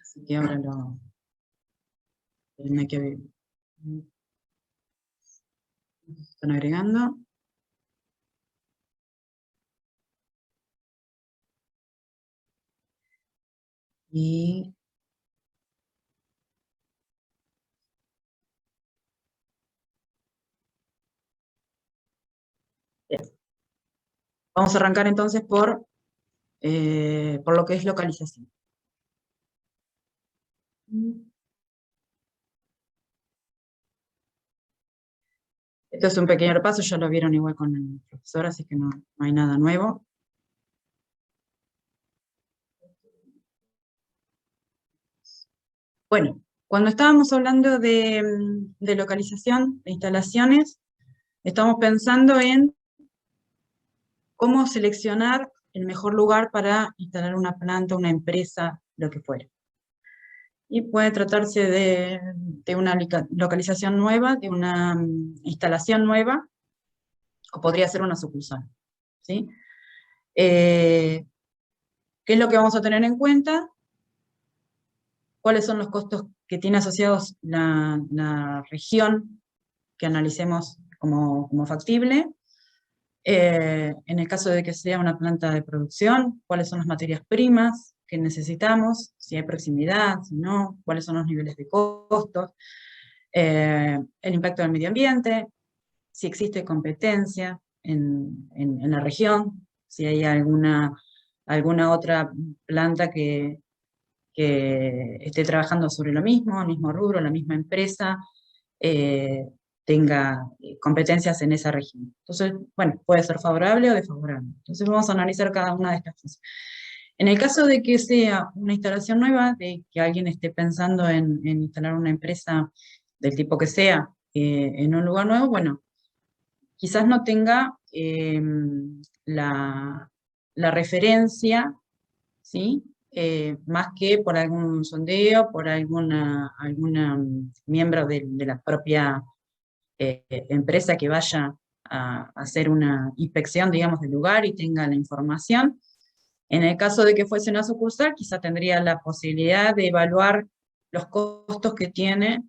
Así que ahora lo están agregando. Y bien. Vamos a arrancar entonces por lo que es localización. Esto es un pequeño repaso, ya lo vieron igual con el profesor, así que no hay nada nuevo. Bueno, cuando estábamos hablando de localización, de instalaciones, estamos pensando en cómo seleccionar el mejor lugar para instalar una planta, una empresa, lo que fuera. Y puede tratarse de una localización nueva, de una instalación nueva, o podría ser una sucursal, ¿sí? ¿Qué es lo que vamos a tener en cuenta? ¿Cuáles son los costos que tiene asociados la región que analicemos como factible? En el caso de que sea una planta de producción, ¿cuáles son las materias primas que necesitamos? Si hay proximidad, si no, cuáles son los niveles de costos, el impacto del medio ambiente, si existe competencia en la región, si hay alguna otra planta que esté trabajando sobre lo mismo, el mismo rubro, la misma empresa, tenga competencias en esa región. Entonces, bueno, puede ser favorable o desfavorable. Entonces vamos a analizar cada una de estas cosas. En el caso de que sea una instalación nueva, de que alguien esté pensando en instalar una empresa del tipo que sea en un lugar nuevo, bueno, quizás no tenga la referencia, ¿sí? Más que por algún sondeo, por alguna miembro de la propia empresa que vaya a hacer una inspección, digamos, del lugar y tenga la información. En el caso de que fuese una sucursal, quizá tendría la posibilidad de evaluar los costos que tiene,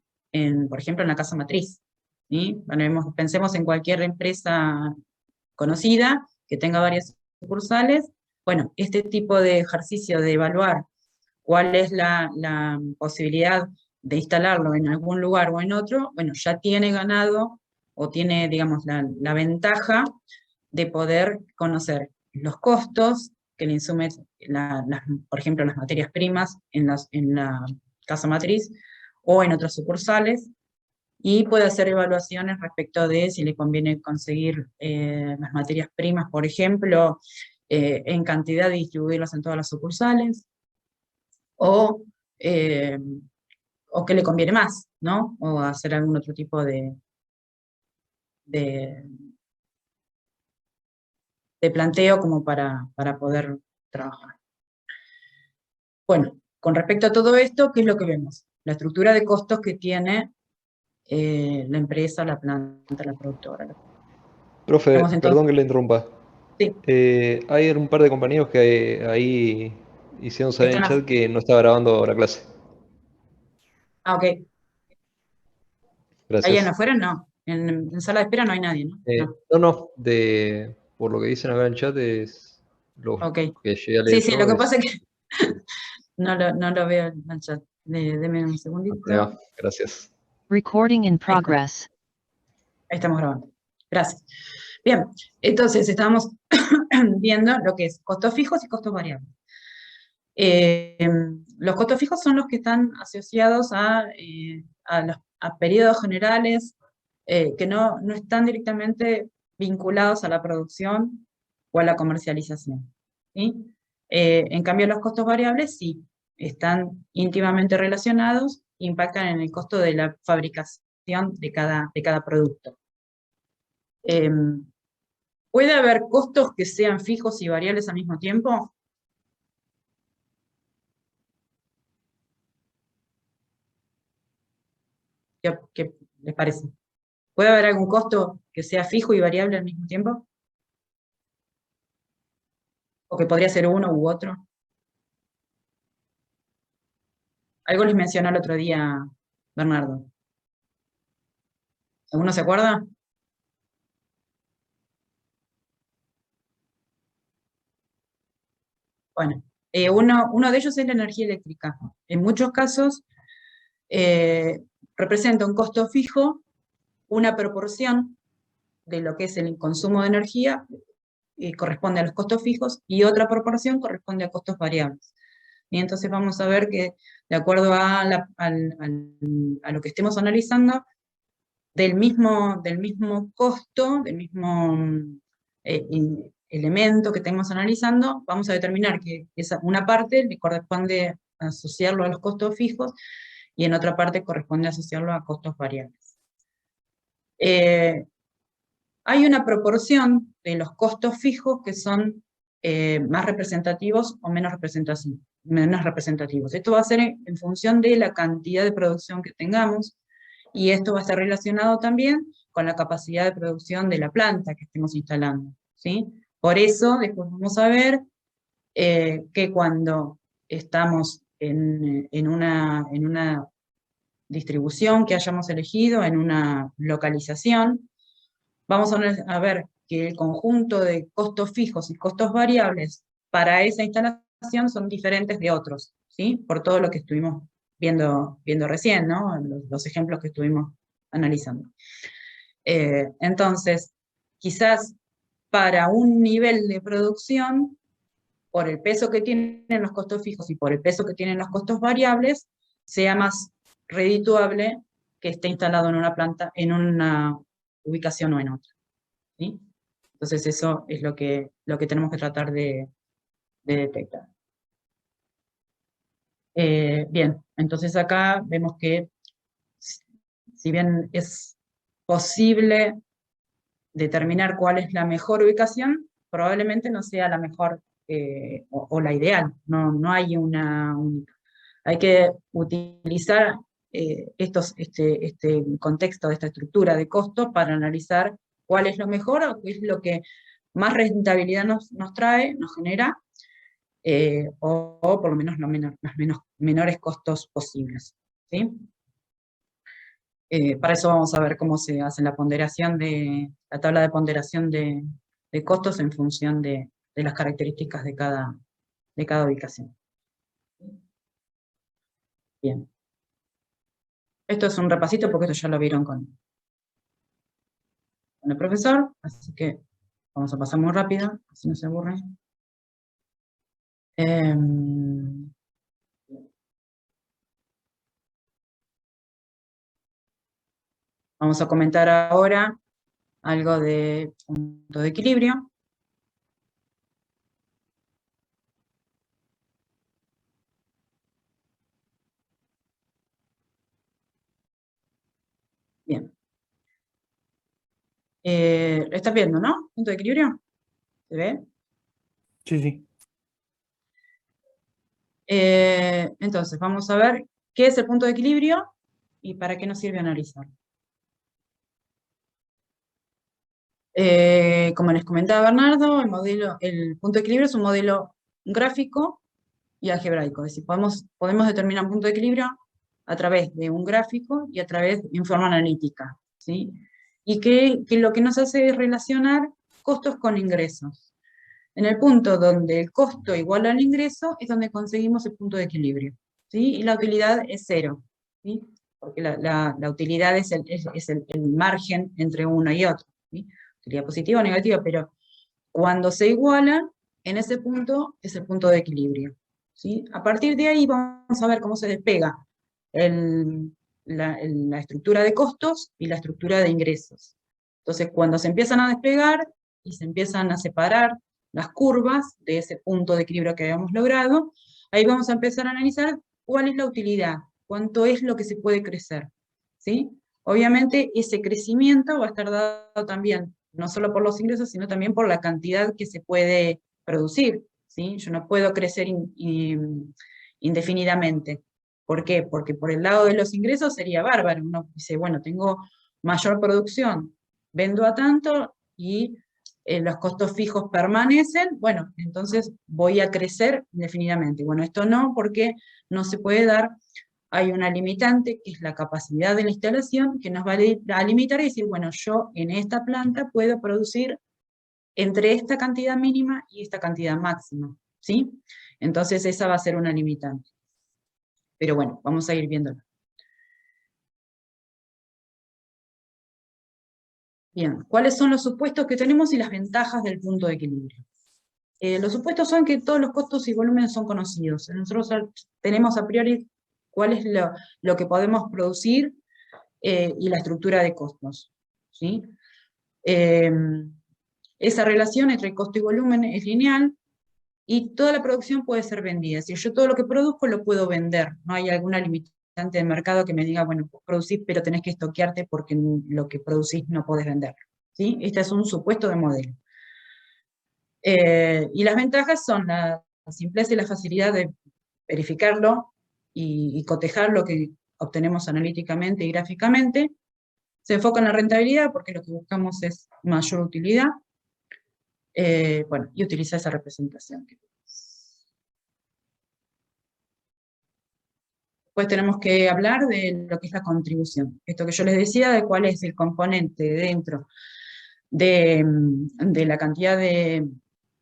por ejemplo, en la casa matriz, ¿sí? Bueno, pensemos en cualquier empresa conocida que tenga varias sucursales. Bueno, este tipo de ejercicio de evaluar cuál es la posibilidad de instalarlo en algún lugar o en otro, bueno, ya tiene ganado o tiene, digamos, la ventaja de poder conocer los costos que le insumen, por ejemplo, las materias primas en la casa matriz o en otras sucursales, y puede hacer evaluaciones respecto de si le conviene conseguir las materias primas, por ejemplo, en cantidad y distribuirlas en todas las sucursales, o qué le conviene más, ¿no? O hacer algún otro tipo de planteo como para poder trabajar. Bueno, con respecto a todo esto, ¿qué es lo que vemos? La estructura de costos que tiene la empresa, la planta, la productora. Profe, perdón que le interrumpa. Sí. Hay un par de compañeros que ahí hicieron saber en el Están chat que no está grabando la clase. ok. ¿Ahí en Gracias. afuera? No. En sala de espera no hay nadie, ¿no? No. No, por lo que dicen acá en el chat es lo Ok. que llegué a leer Sí, lo yo que pasa es... es que no lo veo en el chat. Deme un segundito. Gracias. Recording in Ahí está. progress. Ahí estamos grabando. Gracias. Bien, entonces estábamos viendo lo que es costos fijos y costos variables. Los costos fijos son los que están asociados a periodos generales que no están directamente vinculados a la producción o a la comercialización, ¿sí? En cambio, los costos variables sí, están íntimamente relacionados, impactan en el costo de la fabricación de cada producto. ¿Puede haber costos que sean fijos y variables al mismo tiempo? ¿Qué les parece? ¿Puede haber algún costo que sea fijo y variable al mismo tiempo? ¿O que podría ser uno u otro? Algo les mencionó el otro día Bernardo. ¿Alguno se acuerda? Bueno, uno de ellos es la energía eléctrica. En muchos casos representa un costo fijo, una proporción de lo que es el consumo de energía corresponde a los costos fijos y otra proporción corresponde a costos variables. Y entonces vamos a ver que de acuerdo a lo que estemos analizando, del mismo costo, del mismo elemento que estemos analizando, vamos a determinar que una parte le corresponde asociarlo a los costos fijos y en otra parte corresponde asociarlo a costos variables. Hay una proporción de los costos fijos que son más representativos o menos representativos. Esto va a ser en función de la cantidad de producción que tengamos, y esto va a estar relacionado también con la capacidad de producción de la planta que estemos instalando, ¿sí? Por eso, después vamos a ver que cuando estamos en una distribución que hayamos elegido, en una localización, vamos a ver que el conjunto de costos fijos y costos variables para esa instalación son diferentes de otros, ¿sí? Por todo lo que estuvimos viendo recién, ¿no? Los ejemplos que estuvimos analizando. Entonces, quizás para un nivel de producción, por el peso que tienen los costos fijos y por el peso que tienen los costos variables, sea más redituable que esté instalado en una planta, en una ubicación o en otra, ¿sí? Entonces eso es lo que tenemos que tratar de detectar. Bien, entonces acá vemos que si bien es posible determinar cuál es la mejor ubicación, probablemente no sea la mejor o la ideal, no hay una única. Hay que utilizar este contexto de esta estructura de costos para analizar cuál es lo mejor o qué es lo que más rentabilidad nos trae, nos genera, o por lo menos los menores costos posibles, ¿sí? Para eso vamos a ver cómo se hace la tabla de ponderación de costos en función de las características de cada ubicación. Bien. Esto es un repasito porque esto ya lo vieron con el profesor, así que vamos a pasar muy rápido, así no se aburren. Vamos a comentar ahora algo de punto de equilibrio. Bien. ¿Estás viendo, no? Punto de equilibrio. ¿Se ve? Sí, sí. Entonces, vamos a ver qué es el punto de equilibrio y para qué nos sirve analizarlo. Como les comentaba Bernardo, el punto de equilibrio es un modelo gráfico y algebraico. Es decir, podemos determinar un punto de equilibrio a través de un gráfico y a través de forma analítica, ¿sí? Y que lo que nos hace es relacionar costos con ingresos. En el punto donde el costo iguala al ingreso es donde conseguimos el punto de equilibrio, ¿sí? Y la utilidad es cero, ¿sí? Porque la utilidad es el margen entre uno y otro, ¿sí? Utilidad positiva o negativa, pero cuando se igualan, en ese punto es el punto de equilibrio, ¿sí? A partir de ahí vamos a ver cómo se despega la estructura de costos y la estructura de ingresos. Entonces, cuando se empiezan a despegar y se empiezan a separar las curvas de ese punto de equilibrio que habíamos logrado, ahí vamos a empezar a analizar cuál es la utilidad, cuánto es lo que se puede crecer, ¿sí? Obviamente ese crecimiento va a estar dado también, no solo por los ingresos, sino también por la cantidad que se puede producir, ¿sí? Yo no puedo crecer indefinidamente. ¿Por qué? Porque por el lado de los ingresos sería bárbaro. Uno dice, bueno, tengo mayor producción, vendo a tanto y los costos fijos permanecen, bueno, entonces voy a crecer indefinidamente. Bueno, esto no, porque no se puede dar hay una limitante, que es la capacidad de la instalación, que nos va a limitar y decir, bueno, yo en esta planta puedo producir entre esta cantidad mínima y esta cantidad máxima, ¿sí? Entonces esa va a ser una limitante. Pero bueno, vamos a ir viéndolo. Bien, ¿cuáles son los supuestos que tenemos y las ventajas del punto de equilibrio? Los supuestos son que todos los costos y volúmenes son conocidos. Nosotros tenemos a priori cuál es lo que podemos producir y la estructura de costos, ¿sí? Esa relación entre costo y volumen es lineal y toda la producción puede ser vendida. Si yo todo lo que produzco lo puedo vender, no hay alguna limitante de mercado que me diga, bueno, vos producís pero tenés que estoquearte porque lo que producís no podés vender, ¿sí? Este es un supuesto de modelo. Y las ventajas son la simpleza y la facilidad de verificarlo y cotejar lo que obtenemos analíticamente y gráficamente. Se enfoca en la rentabilidad porque lo que buscamos es mayor utilidad. Bueno, y utiliza esa representación. Después tenemos que hablar de lo que es la contribución. Esto que yo les decía, de cuál es el componente dentro de la cantidad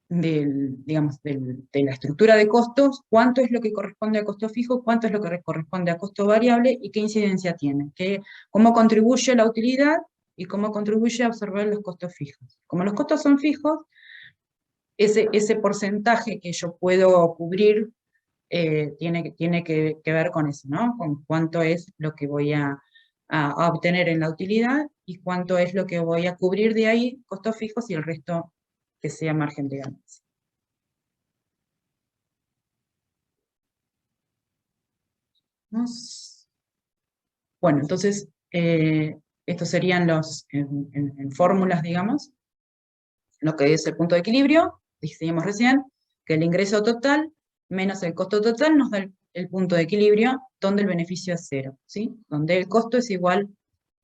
digamos, de la estructura de costos, cuánto es lo que corresponde a costo fijo, cuánto es lo que corresponde a costo variable y qué incidencia tiene, cómo contribuye a la utilidad y cómo contribuye a absorber los costos fijos. Como los costos son fijos, ese porcentaje que yo puedo cubrir tiene que ver con eso, ¿no? Con cuánto es lo que voy a obtener en la utilidad y cuánto es lo que voy a cubrir de ahí, costos fijos, y el resto que sea margen de ganancia. Bueno, entonces, estos serían en fórmulas, digamos, lo que es el punto de equilibrio, decíamos recién, que el ingreso total menos el costo total nos da el punto de equilibrio, donde el beneficio es cero, ¿sí? Donde el costo es igual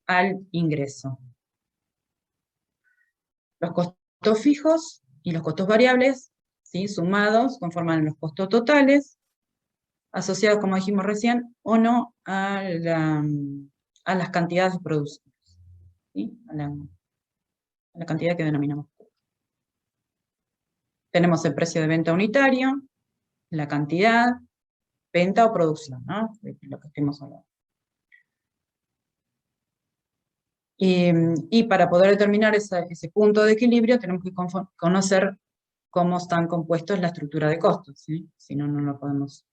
al ingreso. Los costos fijos y los costos variables, ¿sí? Sumados conforman los costos totales, asociados, como dijimos recién, o no a las cantidades producidas, ¿sí? A la cantidad que denominamos. Tenemos el precio de venta unitario, la cantidad, venta o producción, ¿no? De lo que estemos hablando. Y para poder determinar ese punto de equilibrio tenemos que conocer cómo están compuestos la estructura de costos, ¿sí? Si no, no lo podemos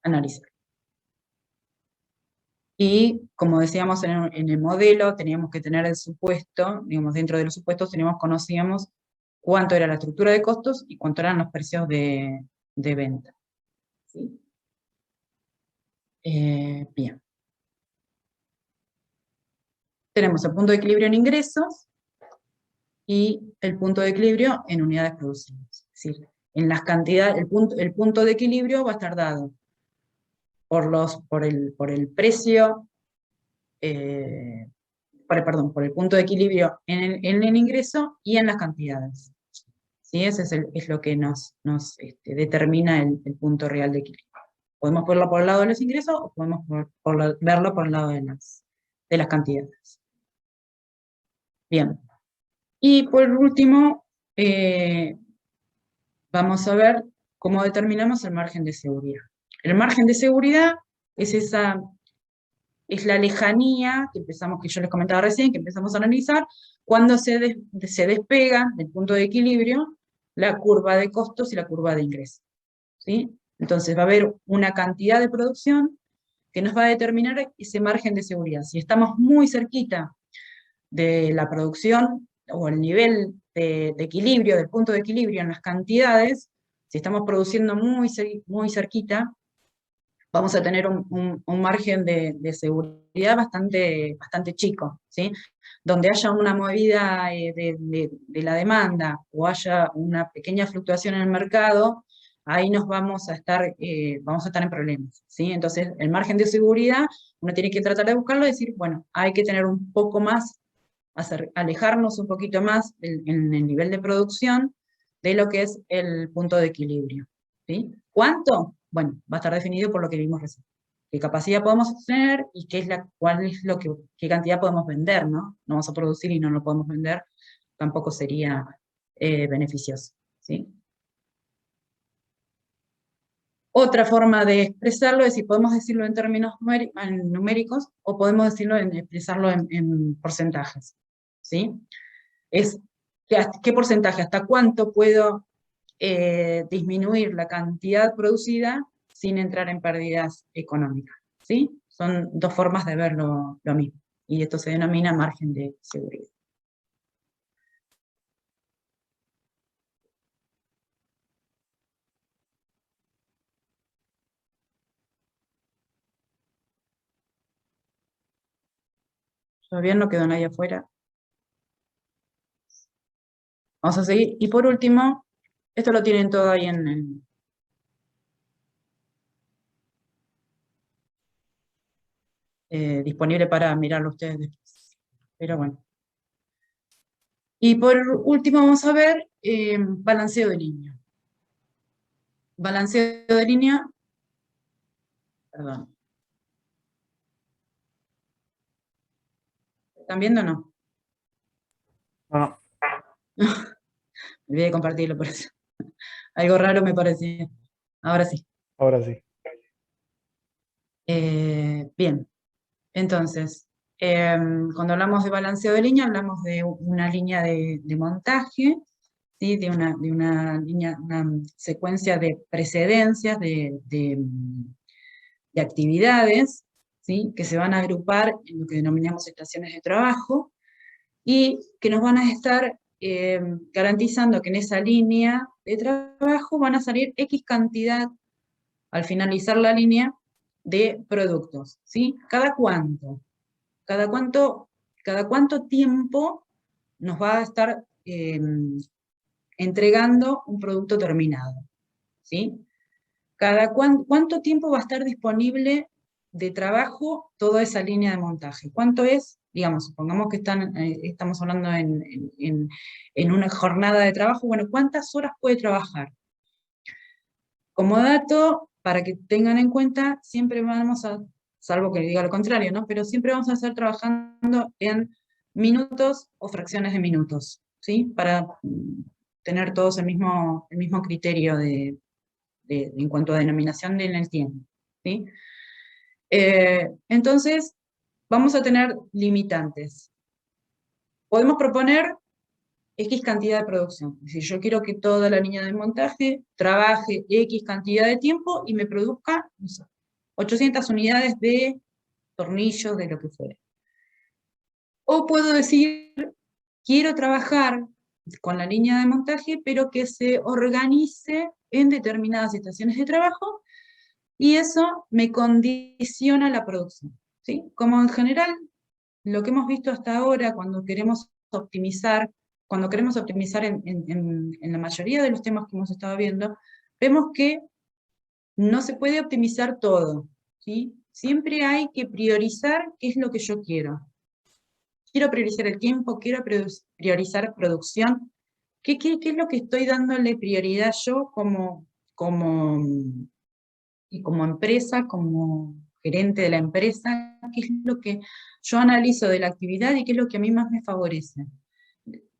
analizar. Y como decíamos en el modelo, teníamos que tener el supuesto, digamos, dentro de los supuestos conocíamos cuánto era la estructura de costos y cuánto eran los precios de venta, ¿sí? Bien. Tenemos el punto de equilibrio en ingresos y el punto de equilibrio en unidades producidas. Es decir, en las cantidades, el punto de equilibrio va a estar dado por el precio, por el punto de equilibrio en el ingreso y en las cantidades. ¿Sí? Ese es lo que nos determina el punto real de equilibrio. Podemos verlo por el lado de los ingresos o podemos verlo por el lado de las cantidades. Bien. Y por último, vamos a ver cómo determinamos el margen de seguridad. El margen de seguridad es la lejanía que yo les comentaba recién, que empezamos a analizar, cuando se despega del punto de equilibrio la curva de costos y la curva de ingresos, ¿sí? Entonces va a haber una cantidad de producción que nos va a determinar ese margen de seguridad. Si estamos muy cerquita de la producción o el nivel de equilibrio, del punto de equilibrio en las cantidades, si estamos produciendo muy cerquita, vamos a tener un margen de seguridad bastante chico, ¿sí? Donde haya una movida de la demanda o haya una pequeña fluctuación en el mercado, ahí nos vamos a estar en problemas, ¿sí? Entonces, el margen de seguridad, uno tiene que tratar de buscarlo y decir, bueno, hay que tener un poco más, alejarnos un poquito más en el nivel de producción de lo que es el punto de equilibrio, ¿sí? ¿Cuánto? Bueno, va a estar definido por lo que vimos recién. ¿Qué capacidad podemos tener y cuál es qué cantidad podemos vender, ¿no? No vamos a producir y no lo podemos vender, tampoco sería beneficioso, ¿sí? Otra forma de expresarlo es si podemos decirlo en términos numéricos o podemos expresarlo en porcentajes, ¿sí? Es qué porcentaje, hasta cuánto puedo disminuir la cantidad producida sin entrar en pérdidas económicas, ¿sí? Son dos formas de ver lo mismo, y esto se denomina margen de seguridad. Todavía no quedó nadie afuera. Vamos a seguir. Y por último, esto lo tienen todo ahí disponible para mirarlo ustedes después. Pero bueno. Y por último vamos a ver balanceo de línea. Balanceo de línea, perdón. ¿Están viendo o no? No. Me olvidé de compartirlo por eso. Algo raro me parecía. Ahora sí. Ahora sí. Bien. Entonces, cuando hablamos de balanceo de línea, hablamos de una línea de montaje, ¿sí? de una línea, una secuencia de precedencias de actividades, ¿sí? Que se van a agrupar en lo que denominamos estaciones de trabajo, y que nos van a estar garantizando que en esa línea de trabajo van a salir X cantidad, al finalizar la línea, de productos, ¿sí? ¿Cada cuánto? ¿Cada cuánto tiempo nos va a estar entregando un producto terminado? ¿Sí? ¿Cuánto tiempo va a estar disponible de trabajo toda esa línea de montaje? ¿Cuánto es? Digamos, supongamos que estamos hablando en una jornada de trabajo, bueno, ¿cuántas horas puede trabajar? Como dato, para que tengan en cuenta, siempre vamos a, salvo que diga lo contrario, ¿no? Pero siempre vamos a estar trabajando en minutos o fracciones de minutos, ¿sí? Para tener todos el mismo criterio en cuanto a denominación en el tiempo, ¿sí? Entonces, vamos a tener limitantes. Podemos proponer X cantidad de producción. Es decir, yo quiero que toda la línea de montaje trabaje X cantidad de tiempo y me produzca, no sé, 800 unidades de tornillos, de lo que fuera. O puedo decir, quiero trabajar con la línea de montaje, pero que se organice en determinadas estaciones de trabajo, y eso me condiciona la producción, ¿sí? Como en general, lo que hemos visto hasta ahora cuando queremos optimizar en la mayoría de los temas que hemos estado viendo, vemos que no se puede optimizar todo, ¿sí? Siempre hay que priorizar qué es lo que yo quiero. Quiero priorizar el tiempo, quiero priorizar producción. ¿Qué es lo que estoy dándole prioridad yo como empresa, como gerente de la empresa? ¿Qué es lo que yo analizo de la actividad y qué es lo que a mí más me favorece?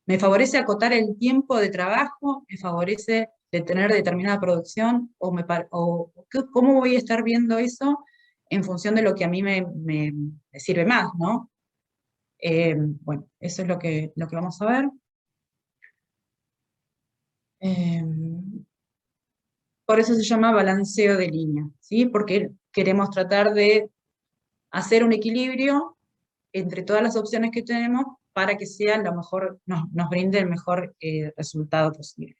¿Me favorece acotar el tiempo de trabajo? ¿Me favorece de tener determinada producción? ¿Cómo voy a estar viendo eso en función de lo que a mí me sirve más, ¿no? Bueno, eso es lo que vamos a ver. Por eso se llama balanceo de línea, ¿sí? Porque queremos tratar de hacer un equilibrio entre todas las opciones que tenemos para que sea lo mejor, nos brinde el mejor resultado posible.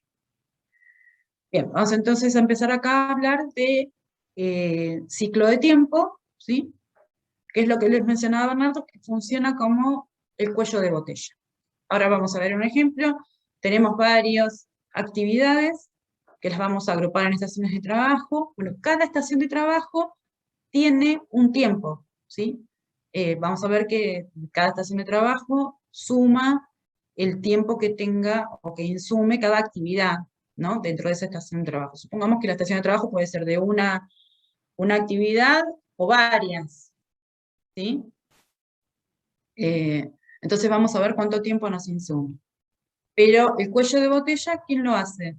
Bien, vamos entonces a empezar acá a hablar de ciclo de tiempo, ¿sí? Que es lo que les mencionaba Bernardo, que funciona como el cuello de botella. Ahora vamos a ver un ejemplo. Tenemos varias actividades que las vamos a agrupar en estaciones de trabajo. Bueno, cada estación de trabajo tiene un tiempo, ¿sí? Vamos a ver que cada estación de trabajo suma el tiempo que tenga o que insume cada actividad, ¿no? Dentro de esa estación de trabajo. Supongamos que la estación de trabajo puede ser de una actividad o varias, ¿sí? Entonces vamos a ver cuánto tiempo nos insume. Pero el cuello de botella, ¿quién lo hace?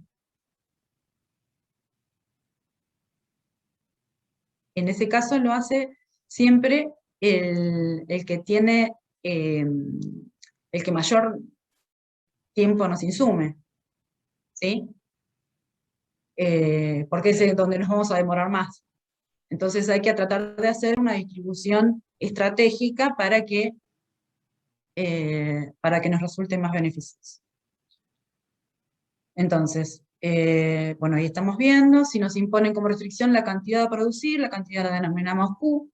En ese caso lo hace siempre el que tiene, el que mayor tiempo nos insume, ¿sí? Porque es donde nos vamos a demorar más. Entonces hay que tratar de hacer una distribución estratégica para que nos resulte más beneficioso. Entonces, bueno, ahí estamos viendo, si nos imponen como restricción la cantidad a producir, la cantidad la denominamos Q.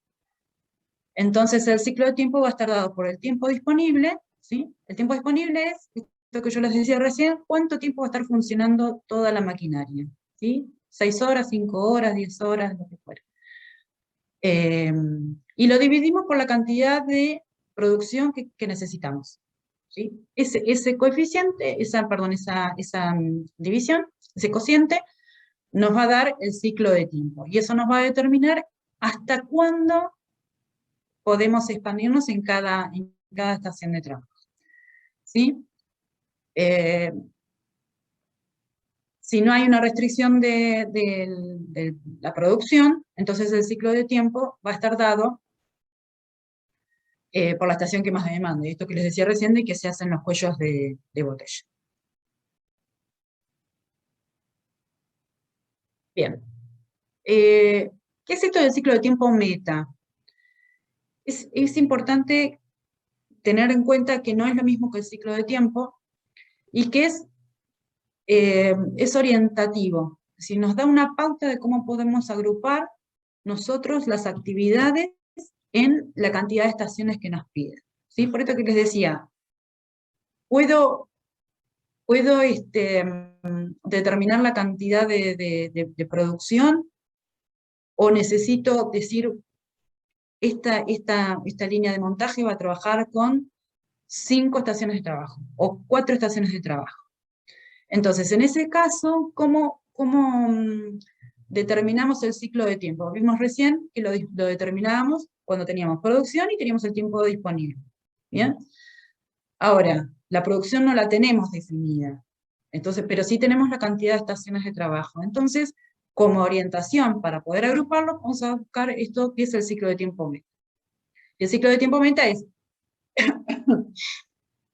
Entonces el ciclo de tiempo va a estar dado por el tiempo disponible, ¿sí? El tiempo disponible es, esto que yo les decía recién, cuánto tiempo va a estar funcionando toda la maquinaria, ¿sí? 6 horas, 5 horas, 10 horas, lo que fuera. Y lo dividimos por la cantidad de producción que necesitamos, ¿sí? Ese coeficiente, esa división, ese cociente, nos va a dar el ciclo de tiempo, y eso nos va a determinar hasta cuándo podemos expandirnos en cada estación de trabajo, ¿sí? Si no hay una restricción de la producción, entonces el ciclo de tiempo va a estar dado por la estación que más demanda, y esto que les decía recién de que se hacen los cuellos de botella. Bien. ¿Qué es esto del ciclo de tiempo meta? Es importante tener en cuenta que no es lo mismo que el ciclo de tiempo, y que es orientativo, es decir, nos da una pauta de cómo podemos agrupar nosotros las actividades en la cantidad de estaciones que nos piden, ¿sí? Por esto que les decía, puedo determinar la cantidad de producción, o necesito decir, esta línea de montaje va a trabajar con 5 estaciones de trabajo, o 4 estaciones de trabajo. Entonces, en ese caso, ¿cómo determinamos el ciclo de tiempo? Vimos recién que lo determinábamos cuando teníamos producción y teníamos el tiempo disponible, ¿bien? Ahora, la producción no la tenemos definida, entonces, pero sí tenemos la cantidad de estaciones de trabajo. Entonces, como orientación para poder agruparlo, vamos a buscar esto que es el ciclo de tiempo meta. El ciclo de tiempo meta es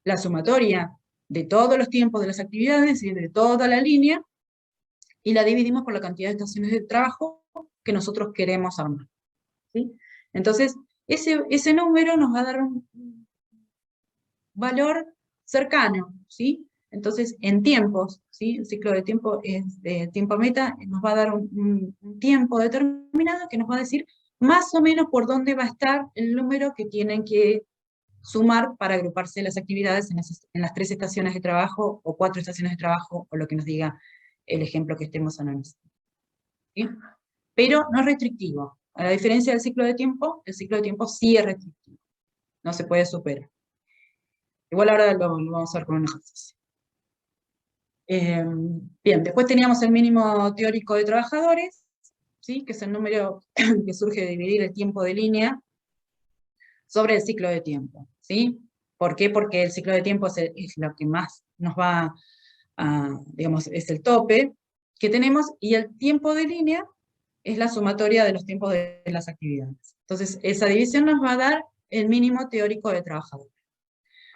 la sumatoria de todos los tiempos de las actividades y de toda la línea, y la dividimos por la cantidad de estaciones de trabajo que nosotros queremos armar, ¿sí? Entonces, ese número nos va a dar un valor cercano, ¿sí? Entonces, en tiempos, ¿sí? El ciclo de tiempo es de tiempo meta, nos va a dar un tiempo determinado que nos va a decir más o menos por dónde va a estar el número que tienen que sumar para agruparse las actividades en las 3 estaciones de trabajo, o 4 estaciones de trabajo, o lo que nos diga el ejemplo que estemos analizando, ¿sí? Pero no es restrictivo. A la diferencia del ciclo de tiempo, el ciclo de tiempo sí es restrictivo. No se puede superar. Igual ahora lo vamos a ver con un ejercicio. Bien, después teníamos el mínimo teórico de trabajadores, ¿sí? Que es el número que surge de dividir el tiempo de línea sobre el ciclo de tiempo, ¿sí? ¿Por qué? Porque el ciclo de tiempo es lo que más nos va a, digamos, es el tope que tenemos, y el tiempo de línea es la sumatoria de los tiempos de las actividades. Entonces, esa división nos va a dar el mínimo teórico de trabajadores.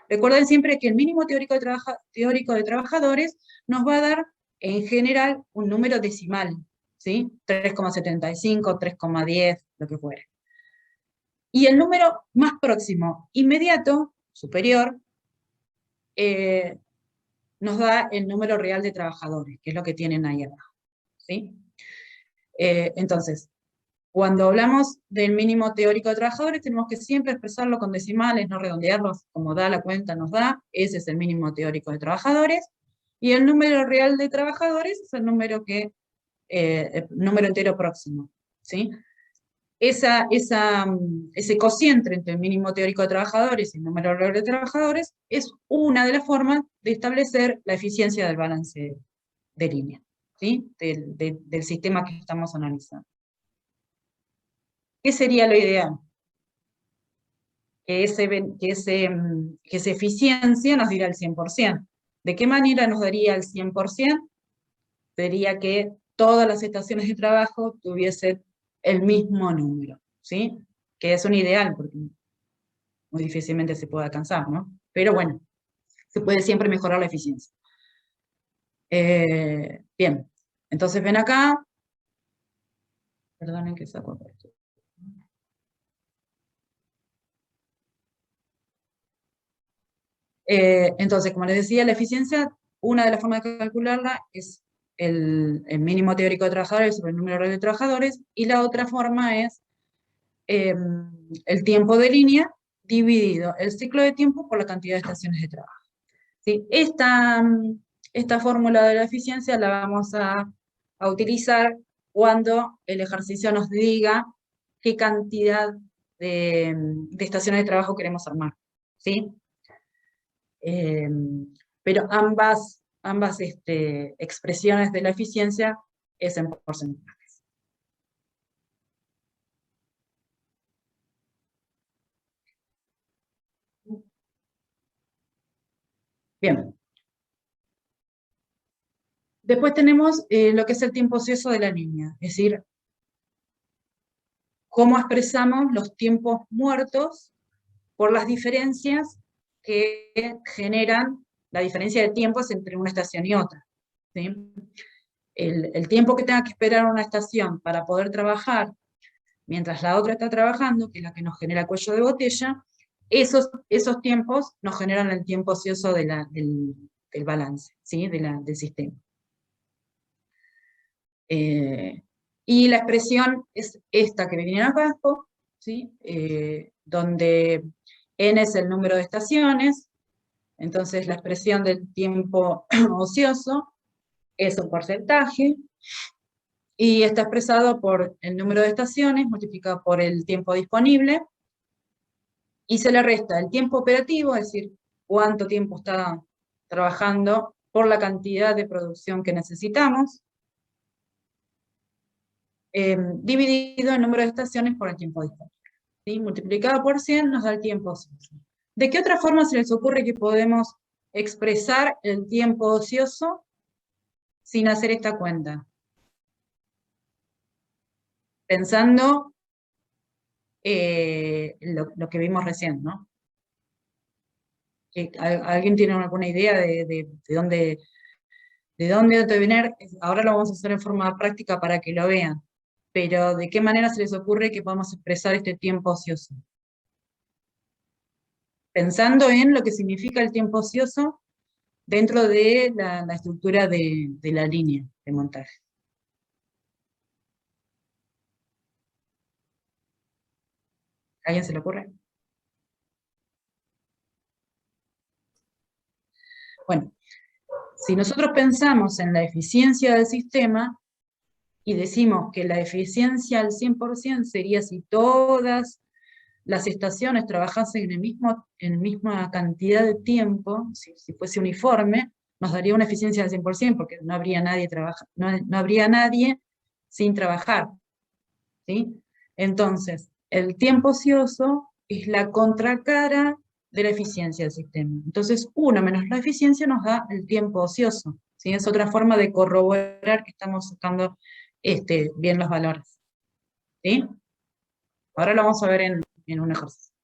Recuerden siempre que el mínimo teórico de trabajadores nos va a dar, en general, un número decimal, ¿sí? 3,75, 3,10, lo que fuere. Y el número más próximo, inmediato, superior, nos da el número real de trabajadores, que es lo que tienen ahí abajo, ¿sí? Entonces, cuando hablamos del mínimo teórico de trabajadores, tenemos que siempre expresarlo con decimales, no redondearlos, como da la cuenta nos da. Ese es el mínimo teórico de trabajadores, y el número real de trabajadores es el número entero próximo, ¿sí? Ese cociente entre el mínimo teórico de trabajadores y el número real de trabajadores es una de las formas de establecer la eficiencia del balance de línea, ¿sí? Del sistema que estamos analizando. ¿Qué sería lo ideal? Que esa eficiencia nos diera el 100%. ¿De qué manera nos daría el 100%? Sería que todas las estaciones de trabajo tuviesen el mismo número, ¿sí? Que es un ideal, porque muy difícilmente se puede alcanzar, ¿no? Pero bueno, se puede siempre mejorar la eficiencia. Bien, entonces ven acá, perdonen que saco esto. Entonces, como les decía, la eficiencia, una de las formas de calcularla es el mínimo teórico de trabajadores sobre el número real de trabajadores, y la otra forma es el tiempo de línea dividido el ciclo de tiempo por la cantidad de estaciones de trabajo. ¿Sí? Esta fórmula de la eficiencia la vamos a utilizar cuando el ejercicio nos diga qué cantidad de estaciones de trabajo queremos armar, ¿sí? Pero ambas expresiones de la eficiencia es en porcentajes. Bien. Después tenemos lo que es el tiempo ocioso de la línea, es decir, cómo expresamos los tiempos muertos por las diferencias que generan la diferencia de tiempos entre una estación y otra, ¿sí? El tiempo que tenga que esperar una estación para poder trabajar mientras la otra está trabajando, que es la que nos genera cuello de botella, esos tiempos nos generan el tiempo ocioso del balance, ¿sí? Del sistema. Y la expresión es esta que viene abajo, ¿sí? Donde n es el número de estaciones, entonces la expresión del tiempo ocioso es un porcentaje, y está expresado por el número de estaciones multiplicado por el tiempo disponible, y se le resta el tiempo operativo, es decir, cuánto tiempo está trabajando por la cantidad de producción que necesitamos, dividido el número de estaciones por el tiempo disponible. ¿Sí? Multiplicado por 100 nos da el tiempo ocioso. ¿De qué otra forma se les ocurre que podemos expresar el tiempo ocioso sin hacer esta cuenta? Pensando lo que vimos recién, ¿no? ¿Alguien tiene alguna idea de dónde venir? Ahora lo vamos a hacer en forma práctica para que lo vean, pero ¿de qué manera se les ocurre que podamos expresar este tiempo ocioso? Pensando en lo que significa el tiempo ocioso dentro de la estructura de la línea de montaje. ¿A alguien se le ocurre? Bueno, si nosotros pensamos en la eficiencia del sistema y decimos que la eficiencia al 100% sería si todas las estaciones trabajasen en la misma cantidad de tiempo, si fuese uniforme, nos daría una eficiencia del 100%, porque no habría nadie, no habría nadie sin trabajar, ¿sí? Entonces, el tiempo ocioso es la contracara de la eficiencia del sistema. Entonces, 1 menos la eficiencia nos da el tiempo ocioso, ¿sí? Es otra forma de corroborar que estamos buscando bien los valores, ¿sí? Ahora lo vamos a ver en un ejercicio.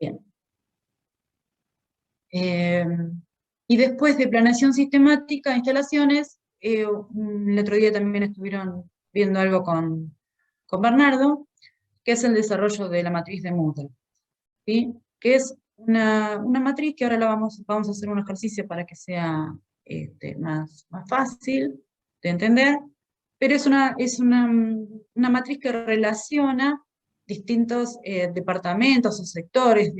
Bien. Y después de planeación sistemática de instalaciones, el otro día también estuvieron viendo algo con Bernardo, que es el desarrollo de la matriz de Mutter, ¿sí? Que es una matriz que ahora vamos a hacer un ejercicio para que sea más fácil de entender, pero es una matriz que relaciona distintos departamentos o sectores,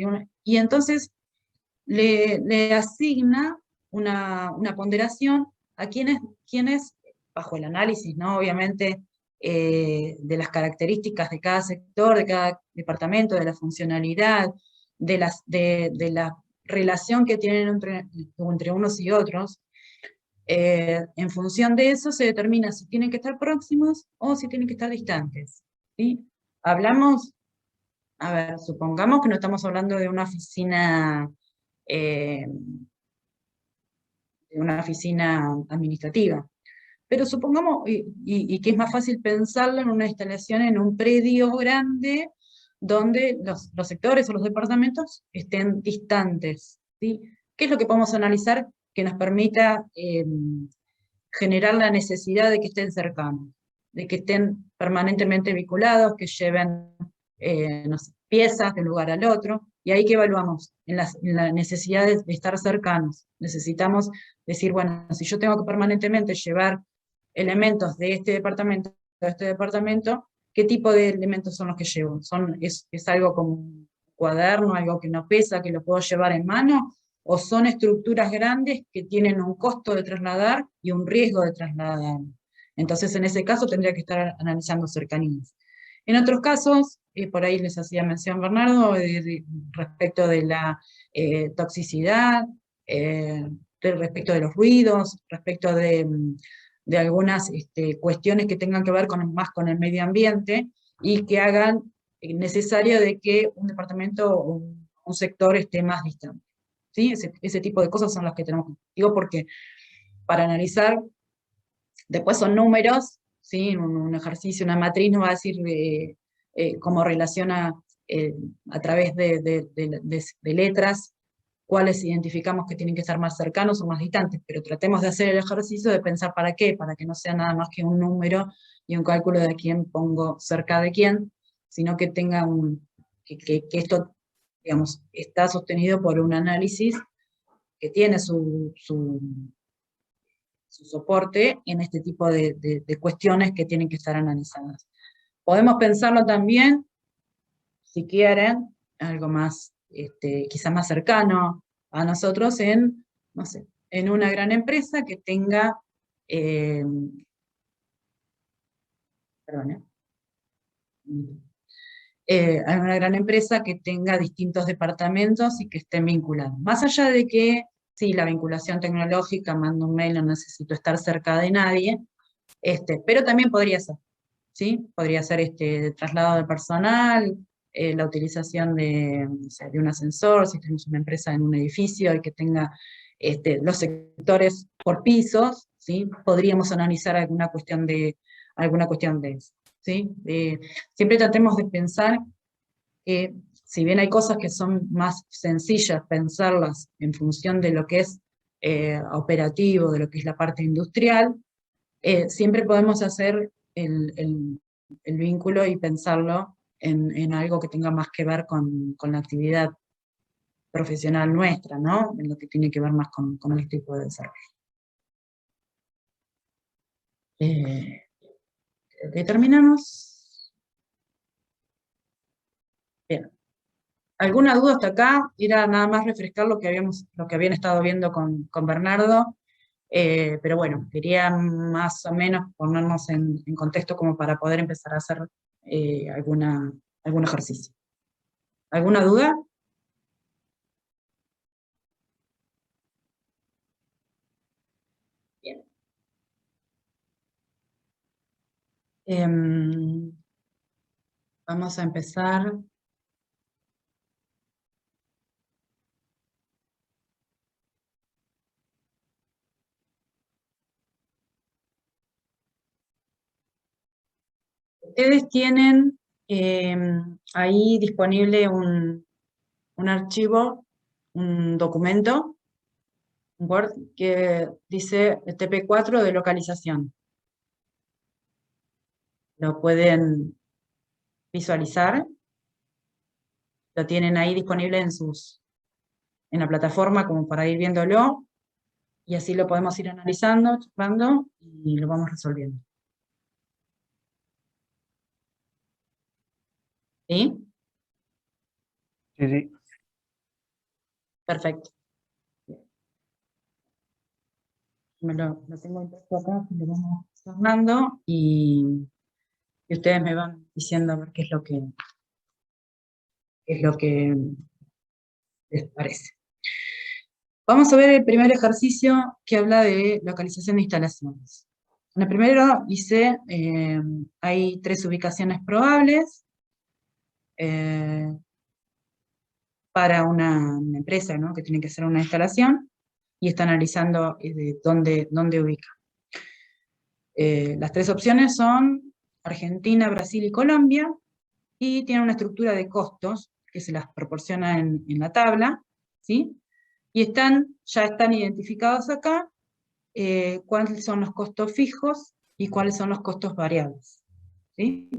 y entonces le asigna una ponderación a quienes, bajo el análisis, ¿no? Obviamente, de las características de cada sector, de cada departamento, de la funcionalidad, de la relación que tienen entre unos y otros, en función de eso se determina si tienen que estar próximos o si tienen que estar distantes, ¿sí? Hablamos, a ver, supongamos que no estamos hablando de una oficina administrativa, pero supongamos, y que es más fácil pensarlo en una instalación en un predio grande, donde los sectores o los departamentos estén distantes, ¿sí? ¿Qué es lo que podemos analizar que nos permita generar la necesidad de que estén cercanos, de que estén permanentemente vinculados, que lleven no sé, piezas de un lugar al otro? Y ahí que evaluamos, en la necesidad de estar cercanos. Necesitamos decir, bueno, si yo tengo que permanentemente llevar elementos de este departamento a este departamento, ¿qué tipo de elementos son los que llevo? ¿Es algo como un cuaderno, algo que no pesa, que lo puedo llevar en mano? ¿O son estructuras grandes que tienen un costo de trasladar y un riesgo de trasladar? Entonces, en ese caso, tendría que estar analizando cercanías. En otros casos, por ahí les hacía mención Bernardo, respecto de la toxicidad, respecto de los ruidos, respecto de algunas cuestiones que tengan que ver más con el medio ambiente y que hagan necesario de que un departamento o un sector esté más distante. ¿Sí? Ese tipo de cosas son las que tenemos. Digo porque para analizar, después son números, ¿sí? Un ejercicio, una matriz nos va a decir cómo relaciona a través de letras cuáles identificamos que tienen que estar más cercanos o más distantes, pero tratemos de hacer el ejercicio de pensar para qué, para que no sea nada más que un número y un cálculo de a quién pongo cerca de quién, sino que tenga que esto, digamos, está sostenido por un análisis que tiene su soporte en este tipo de cuestiones que tienen que estar analizadas. Podemos pensarlo también, si quieren, algo más, quizá más cercano a nosotros no sé, en una gran empresa que tenga, perdón, en una gran empresa que tenga distintos departamentos y que estén vinculados. Más allá de que, sí, la vinculación tecnológica, mando un mail, no necesito estar cerca de nadie, pero también podría ser, ¿sí? Podría ser traslado de personal, la utilización no sé, de un ascensor, si tenemos una empresa en un edificio y que tenga los sectores por pisos, ¿sí? Podríamos analizar alguna cuestión de eso, ¿sí? Siempre tratemos de pensar que, si bien hay cosas que son más sencillas pensarlas en función de lo que es operativo, de lo que es la parte industrial, siempre podemos hacer el vínculo y pensarlo en algo que tenga más que ver con la actividad profesional nuestra, ¿no? En lo que tiene que ver más con este tipo de desarrollo. Creo que terminamos. Bien. ¿Alguna duda hasta acá? Era nada más refrescar lo que habían estado viendo con Bernardo. Pero bueno, quería más o menos ponernos en contexto como para poder empezar a hacer algún ejercicio. ¿Alguna duda? Bien. Vamos a empezar. Ustedes tienen ahí disponible un archivo, un documento, un Word, que dice TP4 de localización. Lo pueden visualizar, lo tienen ahí disponible en la plataforma como para ir viéndolo, y así lo podemos ir analizando, chupando, y lo vamos resolviendo. ¿Sí? Sí, sí. Perfecto. Lo tengo impreso acá, lo vamos tornando, y ustedes me van diciendo a ver qué es lo que les parece. Vamos a ver el primer ejercicio que habla de localización de instalaciones. En el primero dice, hay 3 ubicaciones probables para una empresa, ¿no?, que tiene que hacer una instalación, y está analizando dónde ubica. Las 3 opciones son Argentina, Brasil y Colombia, y tienen una estructura de costos que se las proporciona en la tabla, ¿sí? Y ya están identificados acá cuáles son los costos fijos y cuáles son los costos variables, ¿sí?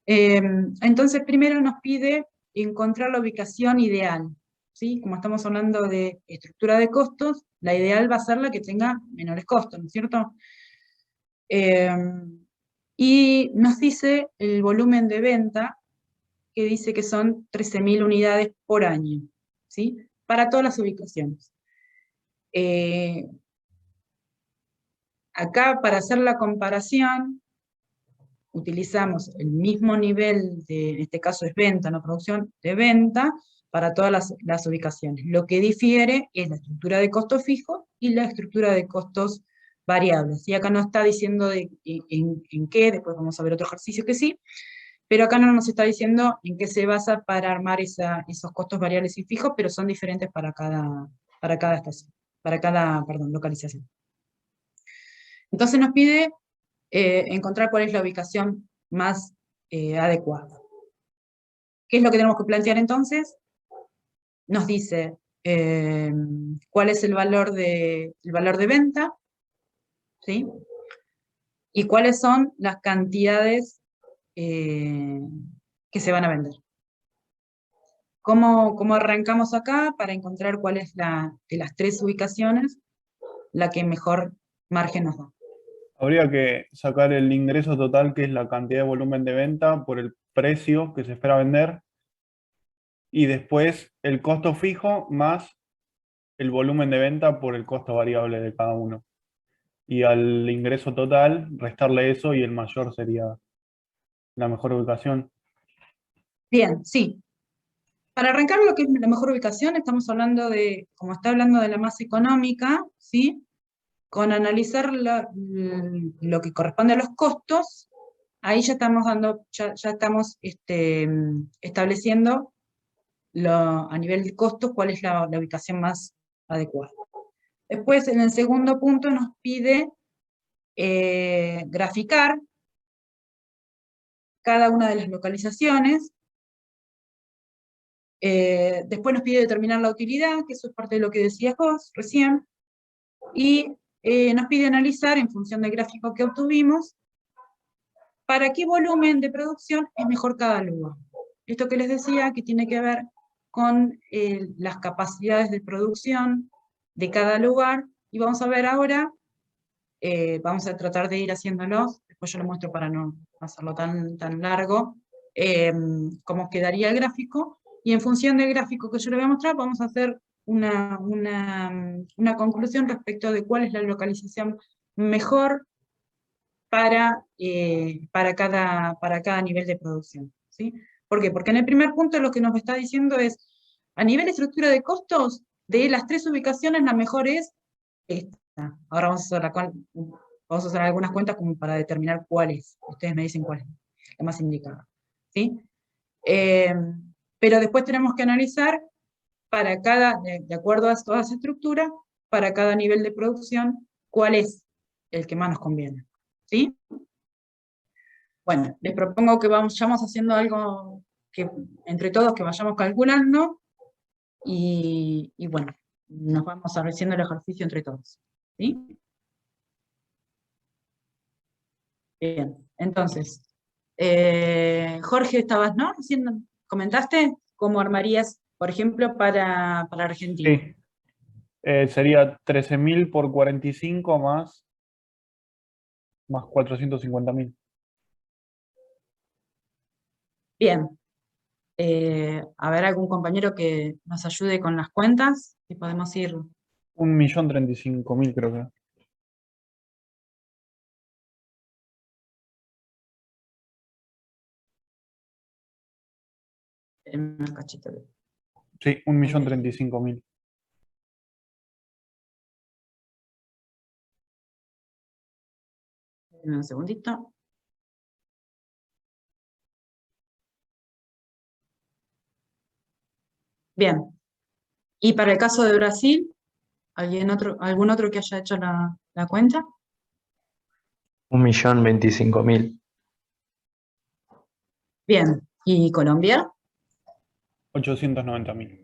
Entonces primero nos pide encontrar la ubicación ideal, ¿sí? Como estamos hablando de estructura de costos, la ideal va a ser la que tenga menores costos, ¿no es cierto? Y nos dice el volumen de venta, que dice que son 13.000 unidades por año, ¿sí? Para todas las ubicaciones. Acá, para hacer la comparación, utilizamos el mismo nivel en este caso es venta, no producción, de venta, para todas las ubicaciones. Lo que difiere es la estructura de costos fijos y la estructura de costos variables. Y acá no está diciendo en qué, después vamos a ver otro ejercicio que sí, pero acá no nos está diciendo en qué se basa para armar esos costos variables y fijos, pero son diferentes para cada estación, para cada, perdón, localización. Entonces nos pide encontrar cuál es la ubicación más adecuada. ¿Qué es lo que tenemos que plantear entonces? Nos dice cuál es el valor de venta, ¿sí? Y cuáles son las cantidades que se van a vender. ¿Cómo arrancamos acá para encontrar cuál es de las 3 ubicaciones la que mejor margen nos da? Habría que sacar el ingreso total, que es la cantidad de volumen de venta, por el precio que se espera vender, y después el costo fijo más el volumen de venta por el costo variable de cada uno. Y al ingreso total, restarle eso y el mayor sería la mejor ubicación. Bien, sí. Para arrancar lo que es la mejor ubicación, estamos hablando de, como está hablando de la más económica, ¿sí? Con analizar lo que corresponde a los costos, ahí ya estamos estableciendo a nivel de costos cuál es la ubicación más adecuada. Después, en el segundo punto, nos pide graficar cada una de las localizaciones. Después nos pide determinar la utilidad, que eso es parte de lo que decías vos recién, y nos pide analizar, en función del gráfico que obtuvimos, para qué volumen de producción es mejor cada lugar. Esto que les decía, que tiene que ver con las capacidades de producción de cada lugar, y vamos a ver ahora, vamos a tratar de ir haciéndolos, después yo lo muestro para no hacerlo tan largo, cómo quedaría el gráfico, y en función del gráfico que yo le voy a mostrar, vamos a hacer una conclusión respecto de cuál es la localización mejor para cada nivel de producción, ¿sí? ¿Por qué? Porque en el primer punto lo que nos está diciendo es, a nivel de estructura de costos, de las 3 ubicaciones, la mejor es esta. Ahora vamos a hacer algunas cuentas como para determinar cuál es. Ustedes me dicen cuál es la más indicada, ¿sí? Pero después tenemos que analizar para de acuerdo a toda esa estructura, para cada nivel de producción, cuál es el que más nos conviene, ¿sí? Bueno, les propongo que vayamos haciendo algo que entre todos que vayamos calculando y bueno, nos vamos haciendo el ejercicio entre todos, ¿sí? Bien, entonces, Jorge, estabas, ¿no? Recién comentaste cómo armarías, por ejemplo, para Argentina. Sí, sería 13.000 por 45 más 450.000. Bien, a ver, algún compañero que nos ayude con las cuentas, si podemos ir. 1.035.000 creo que. En un cachito. Sí, 1.035.000. Dame un segundito. Bien. Y para el caso de Brasil, ¿algún otro que haya hecho la cuenta? 1.025.000. Bien. ¿Y Colombia? 890.000.